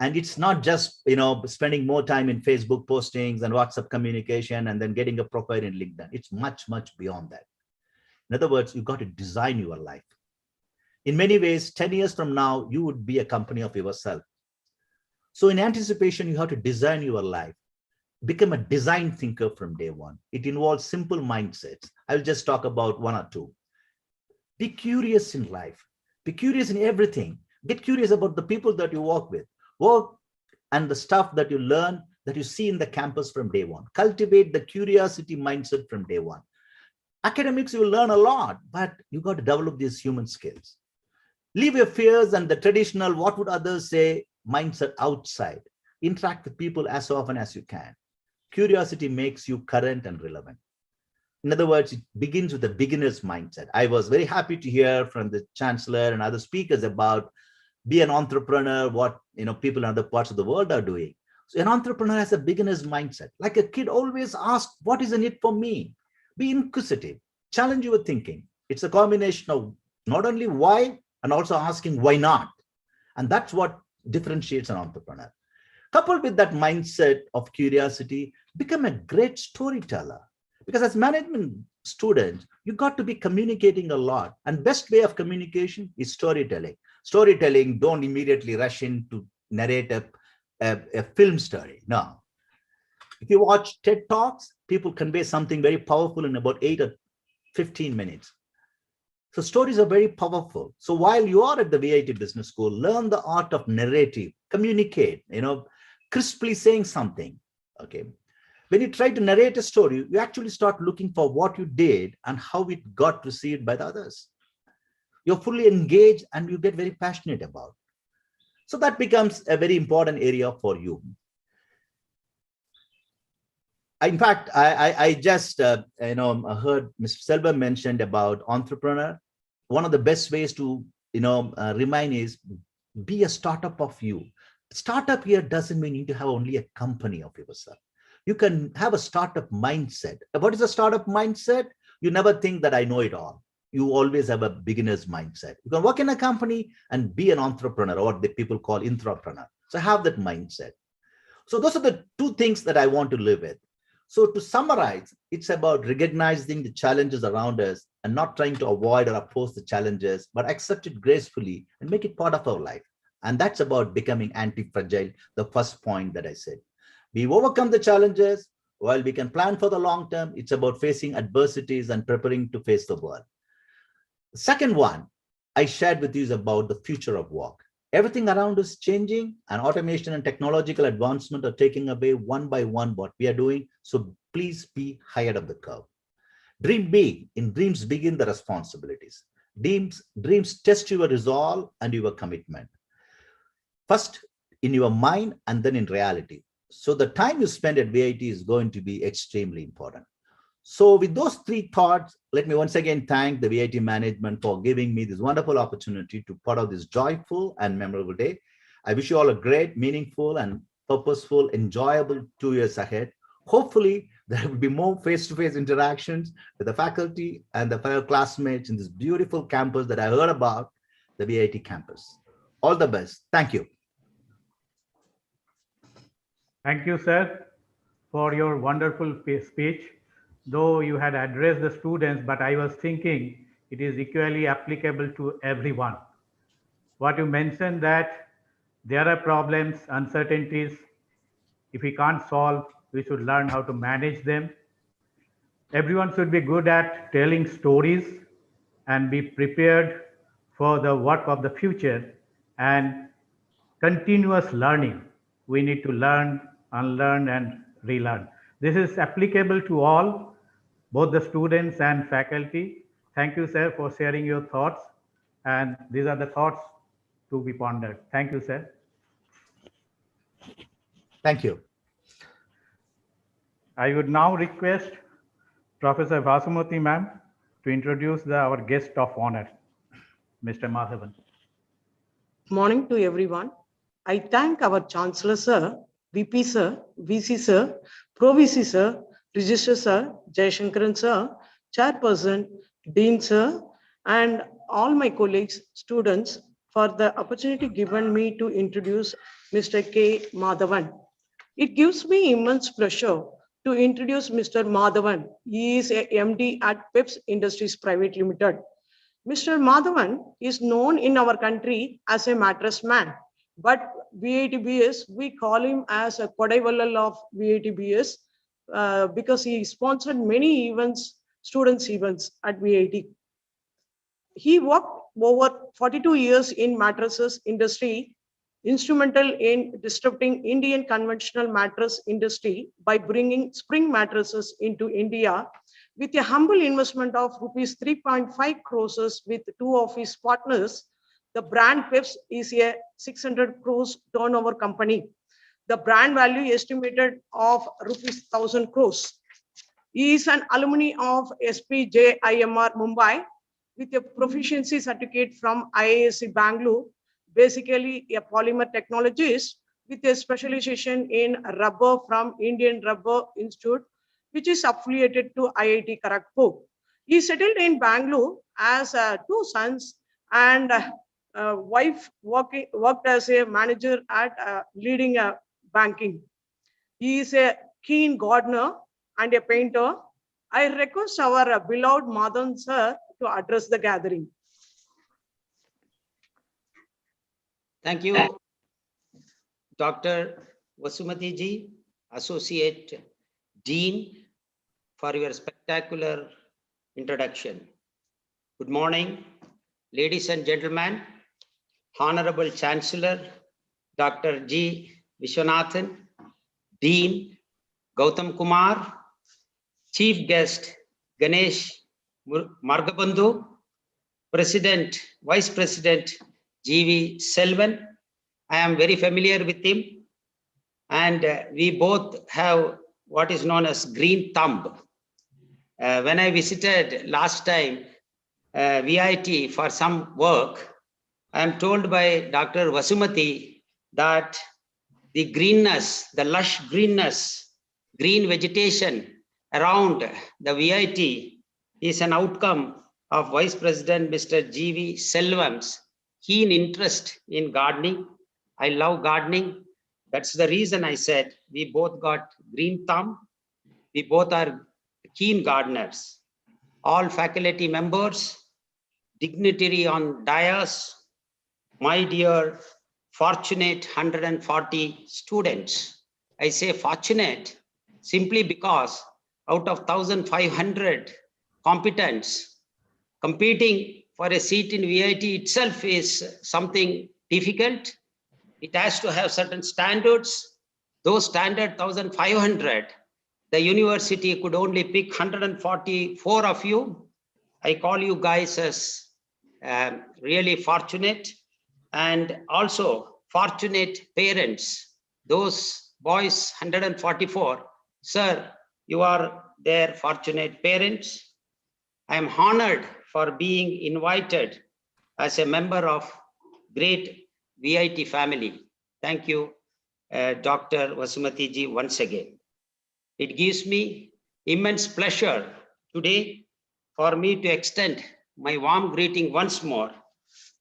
And it's not just, spending more time in Facebook postings and WhatsApp communication and then getting a profile in LinkedIn. It's much, much beyond that. In other words, you got to design your life. In many ways, 10 years from now, you would be a company of yourself. So in anticipation, you have to design your life. Become a design thinker from day one. It involves simple mindsets. I'll just talk about 1 or 2. Be curious in life. Be curious in everything. Get curious about the people that you work with. Work and the stuff that you learn, that you see in the campus from day one. Cultivate the curiosity mindset from day one. Academics, you will learn a lot, but you got to develop these human skills. Leave your fears and the traditional, what would others say, mindset outside. Interact with people as often as you can. Curiosity makes you current and relevant. In other words, it begins with a beginner's mindset. I was very happy to hear from the chancellor and other speakers about be an entrepreneur, what people in other parts of the world are doing. So an entrepreneur has a beginner's mindset. Like a kid always asks, what is in it for me? Be inquisitive, challenge your thinking. It's a combination of not only why, and also asking why not. And that's what differentiates an entrepreneur. Coupled with that mindset of curiosity, become a great storyteller. Because as management students, you got to be communicating a lot. And best way of communication is storytelling. Storytelling, don't immediately rush in to narrate a film story. No. If you watch TED Talks, people convey something very powerful in about 8 or 15 minutes. So stories are very powerful. So while you are at the VIT Business School, learn the art of narrative, communicate, crisply saying something, okay? When you try to narrate a story, you actually start looking for what you did and how it got received by the others. You're fully engaged and you get very passionate about. So that becomes a very important area for you. In fact, I just, heard Mr. Selva mentioned about entrepreneur. One of the best ways to, remind is be a startup of you. Startup here doesn't mean you need to have only a company of yourself. You can have a startup mindset. What is a startup mindset? You never think that I know it all. You always have a beginner's mindset. You can work in a company and be an entrepreneur, or what the people call intrapreneur. So have that mindset. So those are the 2 things that I want to live with. So to summarize, it's about recognizing the challenges around us and not trying to avoid or oppose the challenges, but accept it gracefully and make it part of our life. And that's about becoming anti-fragile, the first point that I said. We overcome the challenges. While we can plan for the long term, it's about facing adversities and preparing to face the world. The second one I shared with you is about the future of work. Everything around us is changing, and automation and technological advancement are taking away one by one what we are doing. So please be ahead of the curve. Dream big. In dreams begin the responsibilities. Dreams test your resolve and your commitment. First in your mind and then in reality. So the time you spend at VIT is going to be extremely important. So with those 3 thoughts, let me once again thank the VIT management for giving me this wonderful opportunity to part of this joyful and memorable day. I wish you all a great, meaningful, and purposeful, enjoyable 2 years ahead. Hopefully, there will be more face-to-face interactions with the faculty and the fellow classmates in this beautiful campus that I heard about, the VIT campus. All the best. Thank you. Thank you, sir, for your wonderful speech. Though you had addressed the students, but I was thinking it is equally applicable to everyone. What you mentioned that there are problems, uncertainties. If we can't solve, we should learn how to manage them. Everyone should be good at telling stories and be prepared for the work of the future and continuous learning. We need to learn, unlearn, and relearn. This is applicable to all, both the students and faculty. Thank you, sir, for sharing your thoughts. And these are the thoughts to be pondered. Thank you, sir. Thank you. I would now request Professor Vasumati ma'am to introduce our guest of honor, Mr. Madhavan. Morning to everyone. I thank our Chancellor Sir, VP Sir, VC Sir, Pro VC Sir, Registrar Sir, Jayashankaran Sir, Chairperson, Dean Sir, and all my colleagues, students, for the opportunity given me to introduce Mr. K. Madhavan. It gives me immense pleasure to introduce Mr. Madhavan. He is a MD at PEPS Industries Private Limited. Mr. Madhavan is known in our country as a mattress man, but VITBS, we call him as a Kodaivalal of VITBS because he sponsored many events, students' events at VIT. He worked over 42 years in mattresses industry, instrumental in disrupting Indian conventional mattress industry by bringing spring mattresses into India with a humble investment of rupees 3.5 crores with two of his partners. The brand PEPS is a 600 crores turnover company. The brand value estimated of rupees 1,000 crores. He is an alumni of SPJIMR Mumbai with a proficiency certificate from IISc Bangalore, basically a polymer technologist with a specialization in rubber from Indian Rubber Institute, which is affiliated to IIT Kharagpur. He settled in Bangalore as two sons and wife worked as a manager at leading banking. He is a keen gardener and a painter. I request our beloved Madhavan sir to address the gathering. Thank you, Dr. Vasumati ji, Associate Dean, for your spectacular introduction. Good morning, ladies and gentlemen, Honorable Chancellor, Dr. G. Vishwanathan, Dean Gautam Kumar, Chief Guest Ganesh Margabandhu, President, Vice President G.V. Selvan. I am very familiar with him, and we both have what is known as green thumb. When I visited last time VIT for some work, I am told by Dr. Vasumati that the greenness, the lush greenness, green vegetation around the VIT is an outcome of Vice President Mr. G.V. Selvan's keen interest in gardening. I love gardening. That's the reason I said we both got green thumb. We both are keen gardeners. All faculty members, dignitary on dais, my dear fortunate 140 students. I say fortunate simply because out of 1,500 competents, competing for a seat in VIT itself is something difficult. It has to have certain standards. Those standard 1,500, the university could only pick 144 of you. I call you guys as really fortunate, and also fortunate parents. Those boys, 144, sir, you are their fortunate parents. I am honored for being invited as a member of great VIT family. Thank you, Dr. Vasumati ji, once again. It gives me immense pleasure today for me to extend my warm greeting once more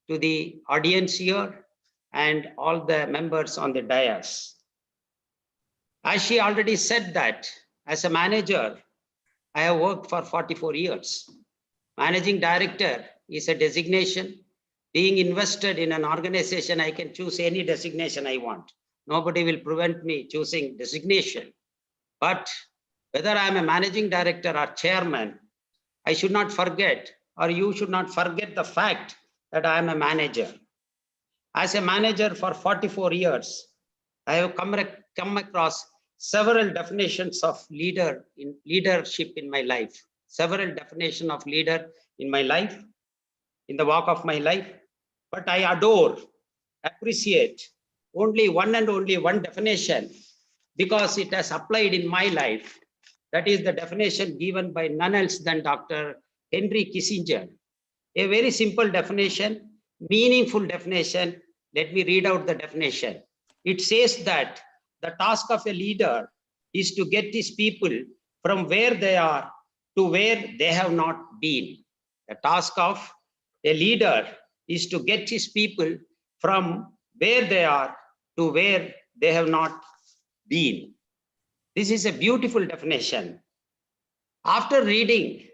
to the audience here and all the members on the dais. As she already said that, as a manager, I have worked for 44 years. Managing director is a designation. Being invested in an organization, I can choose any designation I want. Nobody will prevent me choosing designation. But whether I'm a managing director or chairman, I should not forget, or you should not forget the fact that I am a manager. As a manager for 44 years, I have come across several definitions of leadership in my life, several definitions of leader in my life, in the walk of my life. But I adore, appreciate only one and only one definition because it has applied in my life. That is the definition given by none else than Dr. Henry Kissinger. A very simple definition, meaningful definition. Let me read out the definition. It says that the task of a leader is to get his people from where they are to where they have not been. The task of a leader is to get his people from where they are to where they have not been. This is a beautiful definition. After reading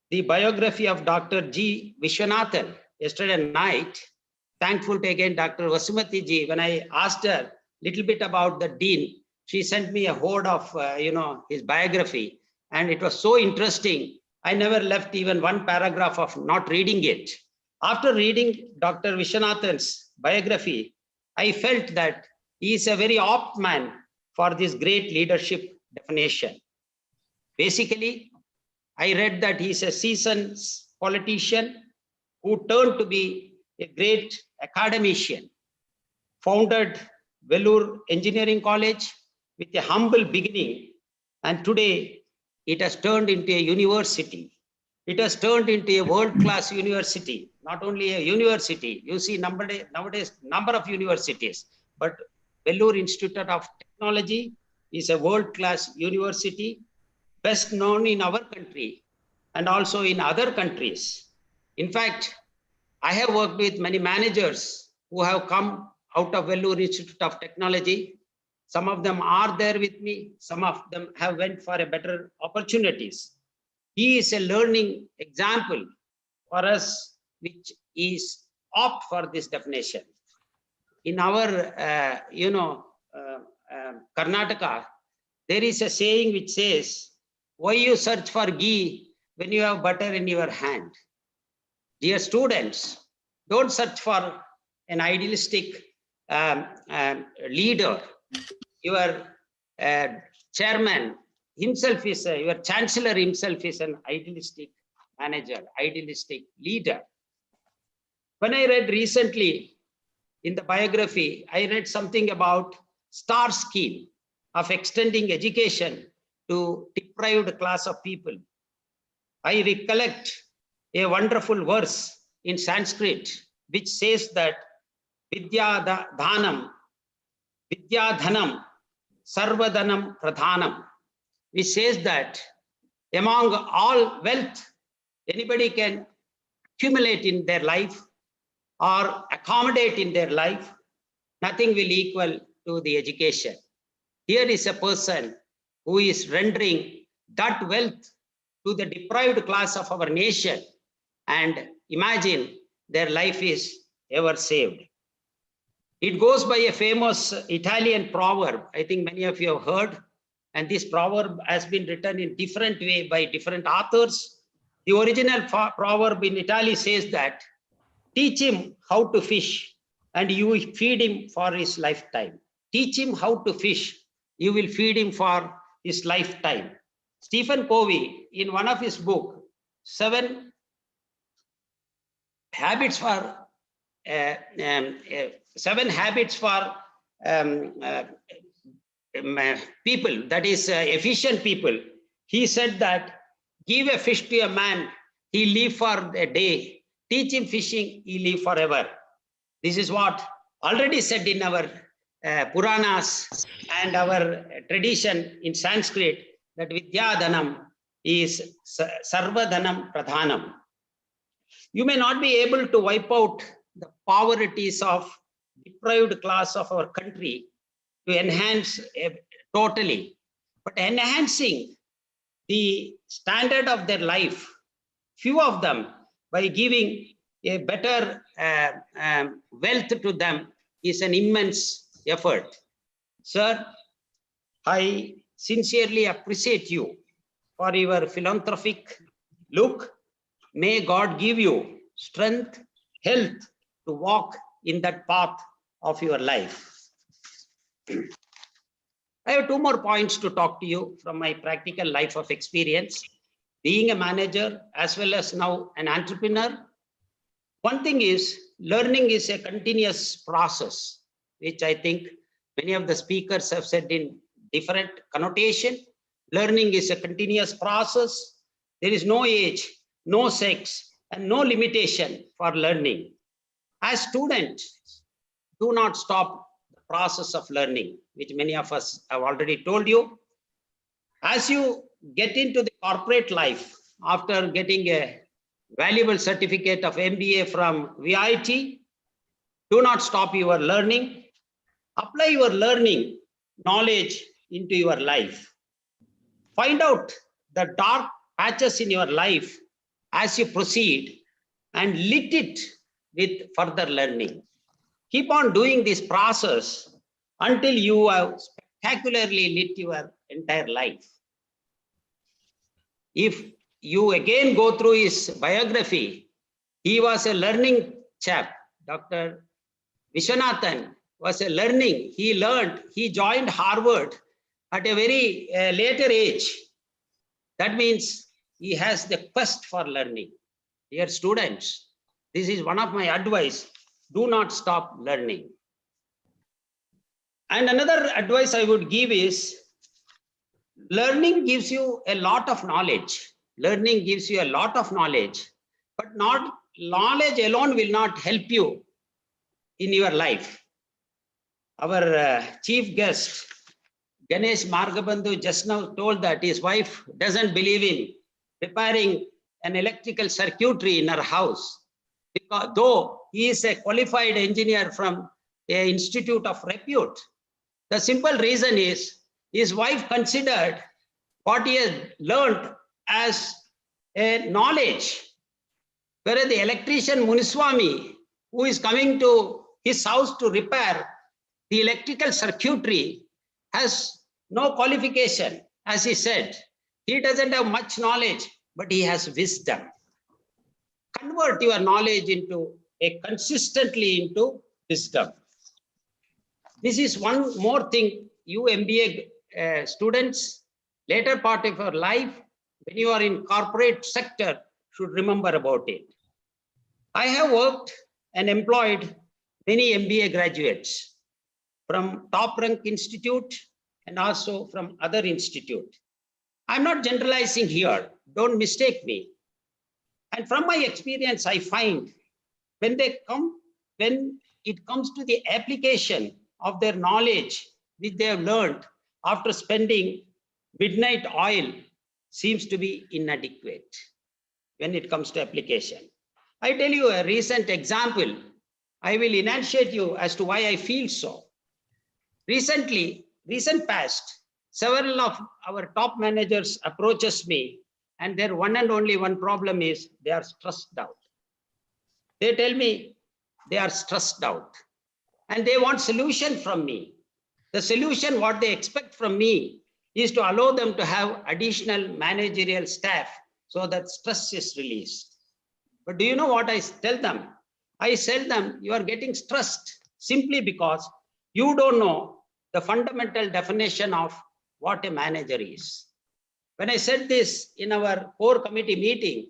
the biography of Dr. G. Vishwanathan yesterday night, thankful to again Dr. Vasumati ji, when I asked her a little bit about the dean, she sent me a hoard of his biography, and it was so interesting. I never left even one paragraph of not reading it. After reading Dr. Vishwanathan's biography, I felt that he is a very apt man for this great leadership definition. Basically, I read that he is a seasoned politician who turned to be a great academician, founded Vellore Engineering College with a humble beginning, and today it has turned into a university. It has turned into a world-class university, not only a university. You see nowadays number of universities, but Vellore Institute of Technology is a world-class university, best known in our country and also in other countries. In fact, I have worked with many managers who have come out of Vellore Institute of Technology. Some of them are there with me. Some of them have went for a better opportunities. He is a learning example for us, which is opt for this definition. In our, Karnataka, there is a saying which says, why you search for ghee when you have butter in your hand? Dear students, don't search for an idealistic leader. Your chairman himself is, your chancellor himself is an idealistic manager, idealistic leader. When I read recently in the biography, I read something about STAR scheme of extending education to deprived class of people. I recollect a wonderful verse in Sanskrit which says that Vidya Dhanam, Sarvadanam Pradhanam, which says that among all wealth anybody can accumulate in their life or accommodate in their life, nothing will equal to the education. Here is a person who is rendering that wealth to the deprived class of our nation, and imagine their life is ever saved. It goes by a famous Italian proverb. I think many of you have heard, and this proverb has been written in different way by different authors. The original proverb in Italy says that, teach him how to fish and you will feed him for his lifetime. Teach him how to fish, you will feed him for his lifetime. Stephen Covey, in one of his books, 7 habits for people, that is efficient people, he said that give a fish to a man, he live for a day. Teach him fishing, he live forever. This is what already said in our Puranas and our tradition in Sanskrit, that Vidyadhanam is Sarvadhanam Pradhanam. You may not be able to wipe out the poverties of deprived class of our country to enhance totally, but enhancing the standard of their life few of them by giving a better wealth to them is an immense effort. Sir, I sincerely appreciate you for your philanthropic look. May God give you strength, health to walk in that path of your life. I have two more points to talk to you from my practical life of experience. Being a manager as well as now an entrepreneur, one thing is learning is a continuous process, which I think many of the speakers have said in different connotation. Learning is a continuous process. There is no age, no sex, and no limitation for learning. As students, do not stop the process of learning, which many of us have already told you. As you get into the corporate life, after getting a valuable certificate of MBA from VIT, do not stop your learning. Apply your learning knowledge into your life. Find out the dark patches in your life as you proceed and lit it with further learning. Keep on doing this process until you have spectacularly lit your entire life. If you again go through his biography, he was a learning chap. Dr. Vishwanathan was a learning. He learned, he joined Harvard at a very later age. That means he has the quest for learning. Dear students, this is one of my advice. Do not stop learning. And another advice I would give is, learning gives you a lot of knowledge. Learning gives you a lot of knowledge, but not knowledge alone will not help you in your life. Our chief guest, Ganesh Margabandhu, just now told that his wife doesn't believe in repairing an electrical circuitry in her house, because though he is a qualified engineer from an institute of repute. The simple reason is his wife considered what he has learned as a knowledge, whereas the electrician Muniswamy, who is coming to his house to repair the electrical circuitry, has no qualification. As he said, he doesn't have much knowledge, but he has wisdom. Convert your knowledge into consistently into wisdom. This is one more thing you MBA students, later part of your life, when you are in corporate sector, should remember about it. I have worked and employed many MBA graduates from top rank institute and also from other institute. I'm not generalizing here, don't mistake me. And from my experience, I find when it comes to the application of their knowledge, which they have learned after spending midnight oil, seems to be inadequate when it comes to application. I tell you a recent example. I will enunciate you as to why I feel so. Recent past, several of our top managers approaches me, and their one and only one problem is they are stressed out. They tell me they are stressed out and they want solution from me. The solution, what they expect from me, is to allow them to have additional managerial staff so that stress is released. But do you know what I tell them? I tell them, you are getting stressed simply because you don't know the fundamental definition of what a manager is. When I said this in our core committee meeting,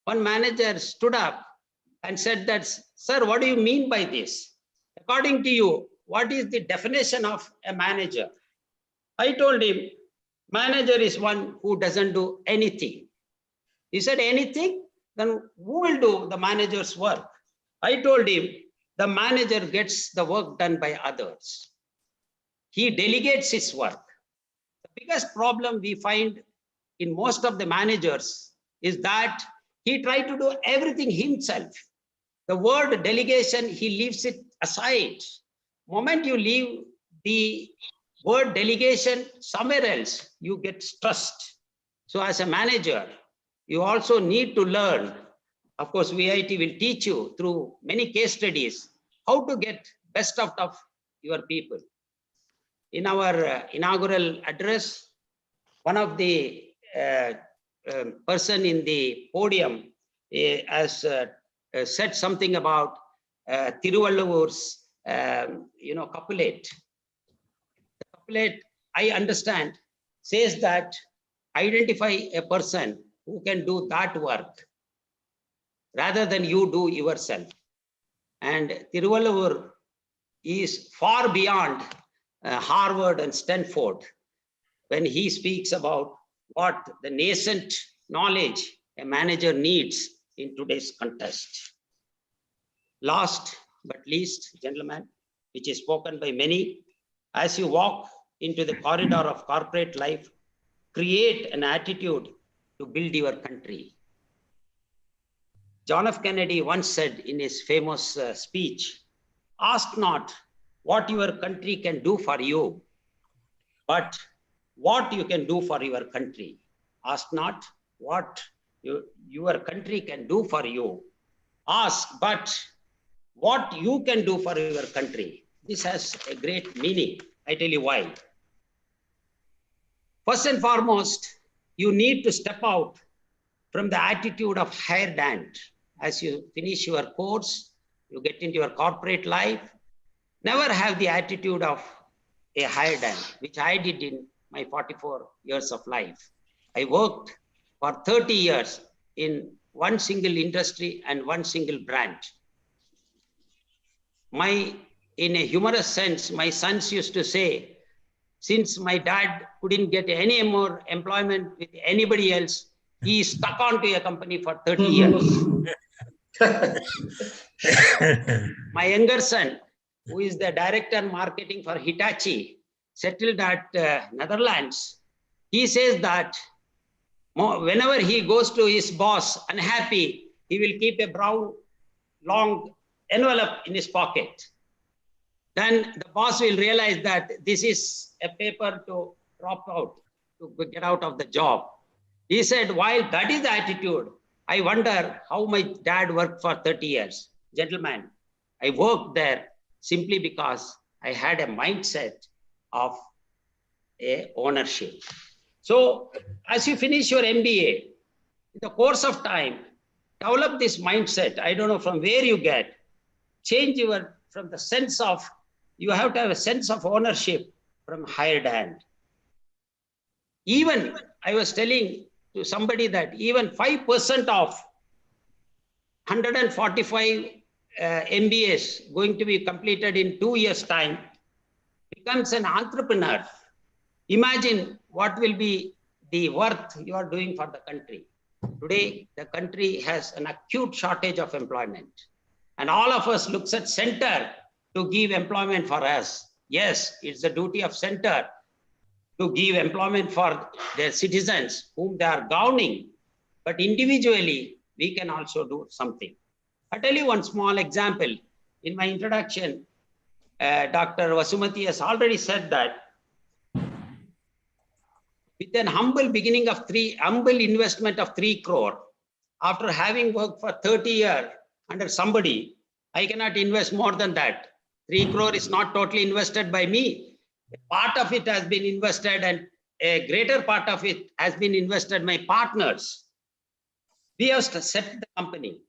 one manager stood up and said that, sir, what do you mean by this? According to you, what is the definition of a manager? I told him, manager is one who doesn't do anything. He said, anything? Then who will do the manager's work? I told him, the manager gets the work done by others. He delegates his work. The biggest problem we find in most of the managers is that he tries to do everything himself. The word delegation, he leaves it aside. Moment you leave the word delegation somewhere else, you get stressed. So as a manager, you also need to learn. Of course, VIT will teach you through many case studies how to get best out of your people. In our inaugural address, one of the person in the podium has said something about Tiruvallur's couplet. The couplet, I understand, says that identify a person who can do that work rather than you do yourself. And Tiruvallur is far beyond Harvard and Stanford when he speaks about what the nascent knowledge a manager needs in today's context. Last but least, gentlemen, which is spoken by many, as you walk into the corridor of corporate life, create an attitude to build your country. John F. Kennedy once said in his famous speech, ask not what your country can do for you, but what you can do for your country. Ask not what your country can do for you. Ask, but what you can do for your country. This has a great meaning. I tell you why. First and foremost, you need to step out from the attitude of hired hand. As you finish your course, you get into your corporate life, never have the attitude of a hired hand, which I did in my 44 years of life. I worked for 30 years in one single industry and one single brand. In a humorous sense, my sons used to say, since my dad couldn't get any more employment with anybody else, he stuck on to a company for 30 years. My younger son, who is the director marketing for Hitachi, settled at Netherlands. He says that whenever he goes to his boss unhappy, he will keep a brown, long envelope in his pocket. Then the boss will realize that this is a paper to drop out, to get out of the job. He said, while that is the attitude, I wonder how my dad worked for 30 years. Gentlemen, I worked there simply because I had a mindset of a ownership. So as you finish your MBA, in the course of time, develop this mindset. I don't know from where you get, change from the sense of, you have to have a sense of ownership from hired hand. Even, I was telling to somebody that even 5% of 145 MBAs going to be completed in 2 years' time becomes an entrepreneur. Imagine what will be the worth you are doing for the country. Today, the country has an acute shortage of employment. And all of us looks at center to give employment for us. Yes, it's the duty of center to give employment for their citizens whom they are governing. But individually, we can also do something. I'll tell you one small example. In my introduction, Dr. Vasumati has already said that with an humble beginning of humble investment of 3 crore, after having worked for 30 years under somebody, I cannot invest more than that. 3 crore is not totally invested by me. A part of it has been invested and a greater part of it has been invested by partners. We have set the company.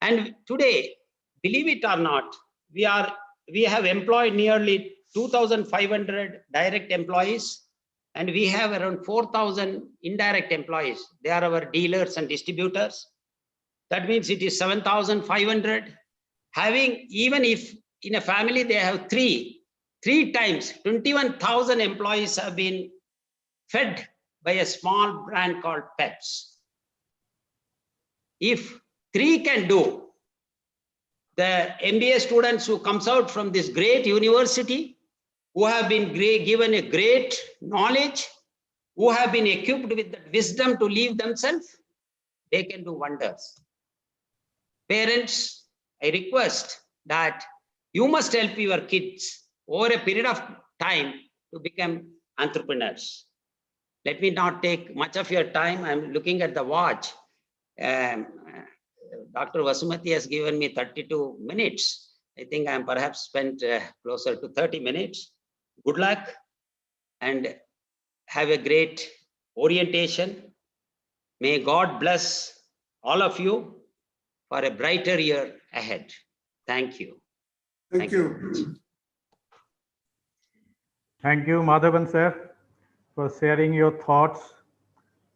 And today, believe it or not, we have employed nearly 2,500 direct employees, and we have around 4,000 indirect employees. They are our dealers and distributors. That means it is 7,500. Having, even if in a family they have three times, 21,000 employees have been fed by a small brand called Peps. If 3 can do, the MBA students who comes out from this great university, who have been given a great knowledge, who have been equipped with the wisdom to leave themselves, they can do wonders. Parents, I request that you must help your kids over a period of time to become entrepreneurs. Let me not take much of your time. I'm looking at the watch. Dr. Vasumati has given me 32 minutes. I think I'm perhaps spent closer to 30 minutes. Good luck and have a great orientation. May God bless all of you for a brighter year ahead. Thank you. Thank you. Thank you, Madhavan sir, for sharing your thoughts.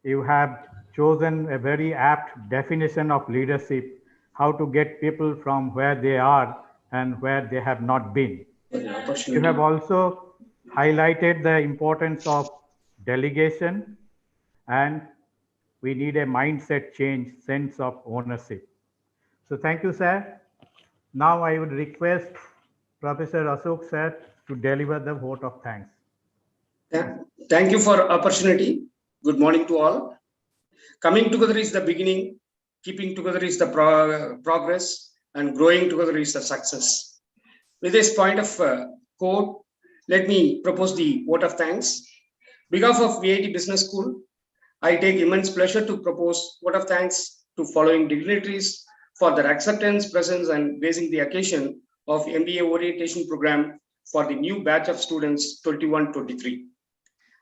You have chosen a very apt definition of leadership, how to get people from where they are and where they have not been. You have also highlighted the importance of delegation, and we need a mindset change, sense of ownership. So thank you, sir. Now I would request Professor Ashok sir to deliver the vote of thanks. Thank you for opportunity. Good morning to all. Coming together is the beginning. Keeping together is the progress, and growing together is the success. With this point of quote, let me propose the vote of thanks. On behalf of VIT Business School, I take immense pleasure to propose vote of thanks to following dignitaries for their acceptance, presence, and raising the occasion of MBA orientation program for the new batch of students 21-23.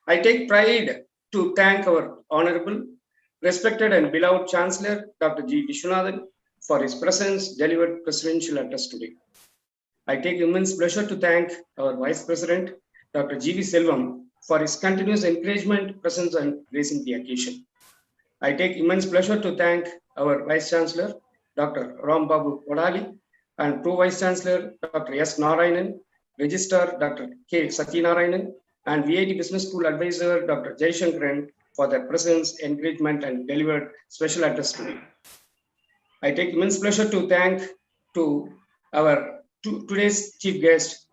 I take pride to thank our honorable, respected and beloved Chancellor, Dr. G. Vishwanathan, for his presence delivered presidential address today. I take immense pleasure to thank our Vice President, Dr. G. V. Selvam, for his continuous encouragement, presence, and raising the occasion. I take immense pleasure to thank our Vice Chancellor, Dr. Ram Babu Odali, and Pro Vice Chancellor, Dr. S. Narayanan, Registrar, Dr. K. Satyanarayanan, and VIT Business School Advisor, Dr. Jaishankaran, for their presence, encouragement, and delivered special address today. I take immense pleasure to thank to our today's chief guest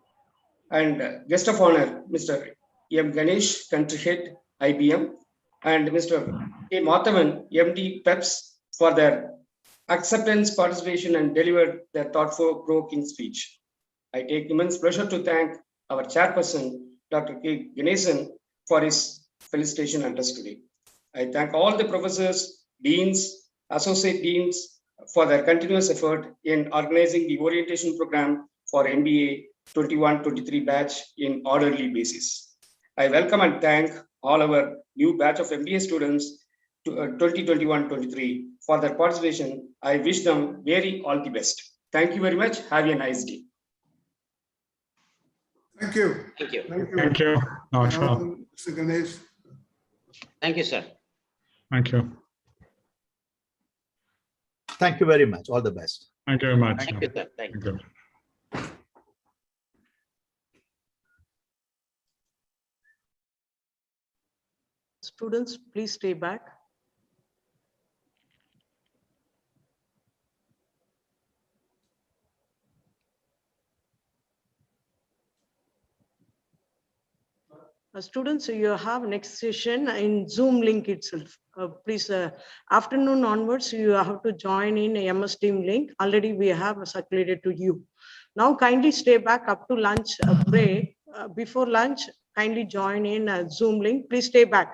and guest of honor, Mr. M. Ganesh, Country Head, IBM, and Mr. A. Madhavan, MD, PEPS, for their acceptance, participation, and delivered their thought-provoking speech. I take immense pleasure to thank our chairperson, Dr. K. Ganesan, for his felicitation address today. I thank all the professors, deans, associate deans for their continuous effort in organizing the orientation program for MBA 21-23 batch in orderly basis. I welcome and thank all our new batch of MBA students to 2021-23 for their participation. I wish them very all the best. Thank you very much. Have a nice day. Thank you. Thank you. Thank you. Mr. Ganesh. Thank you, sir. Thank you. Thank you very much. All the best. Thank you very much. Thank you, sir. Thank you. Students, please stay back. Students, you have next session in Zoom link itself. Please, afternoon onwards, you have to join in MS Team link. Already we have circulated to you. Now kindly stay back up to lunch break. Before lunch, kindly join in Zoom link. Please stay back.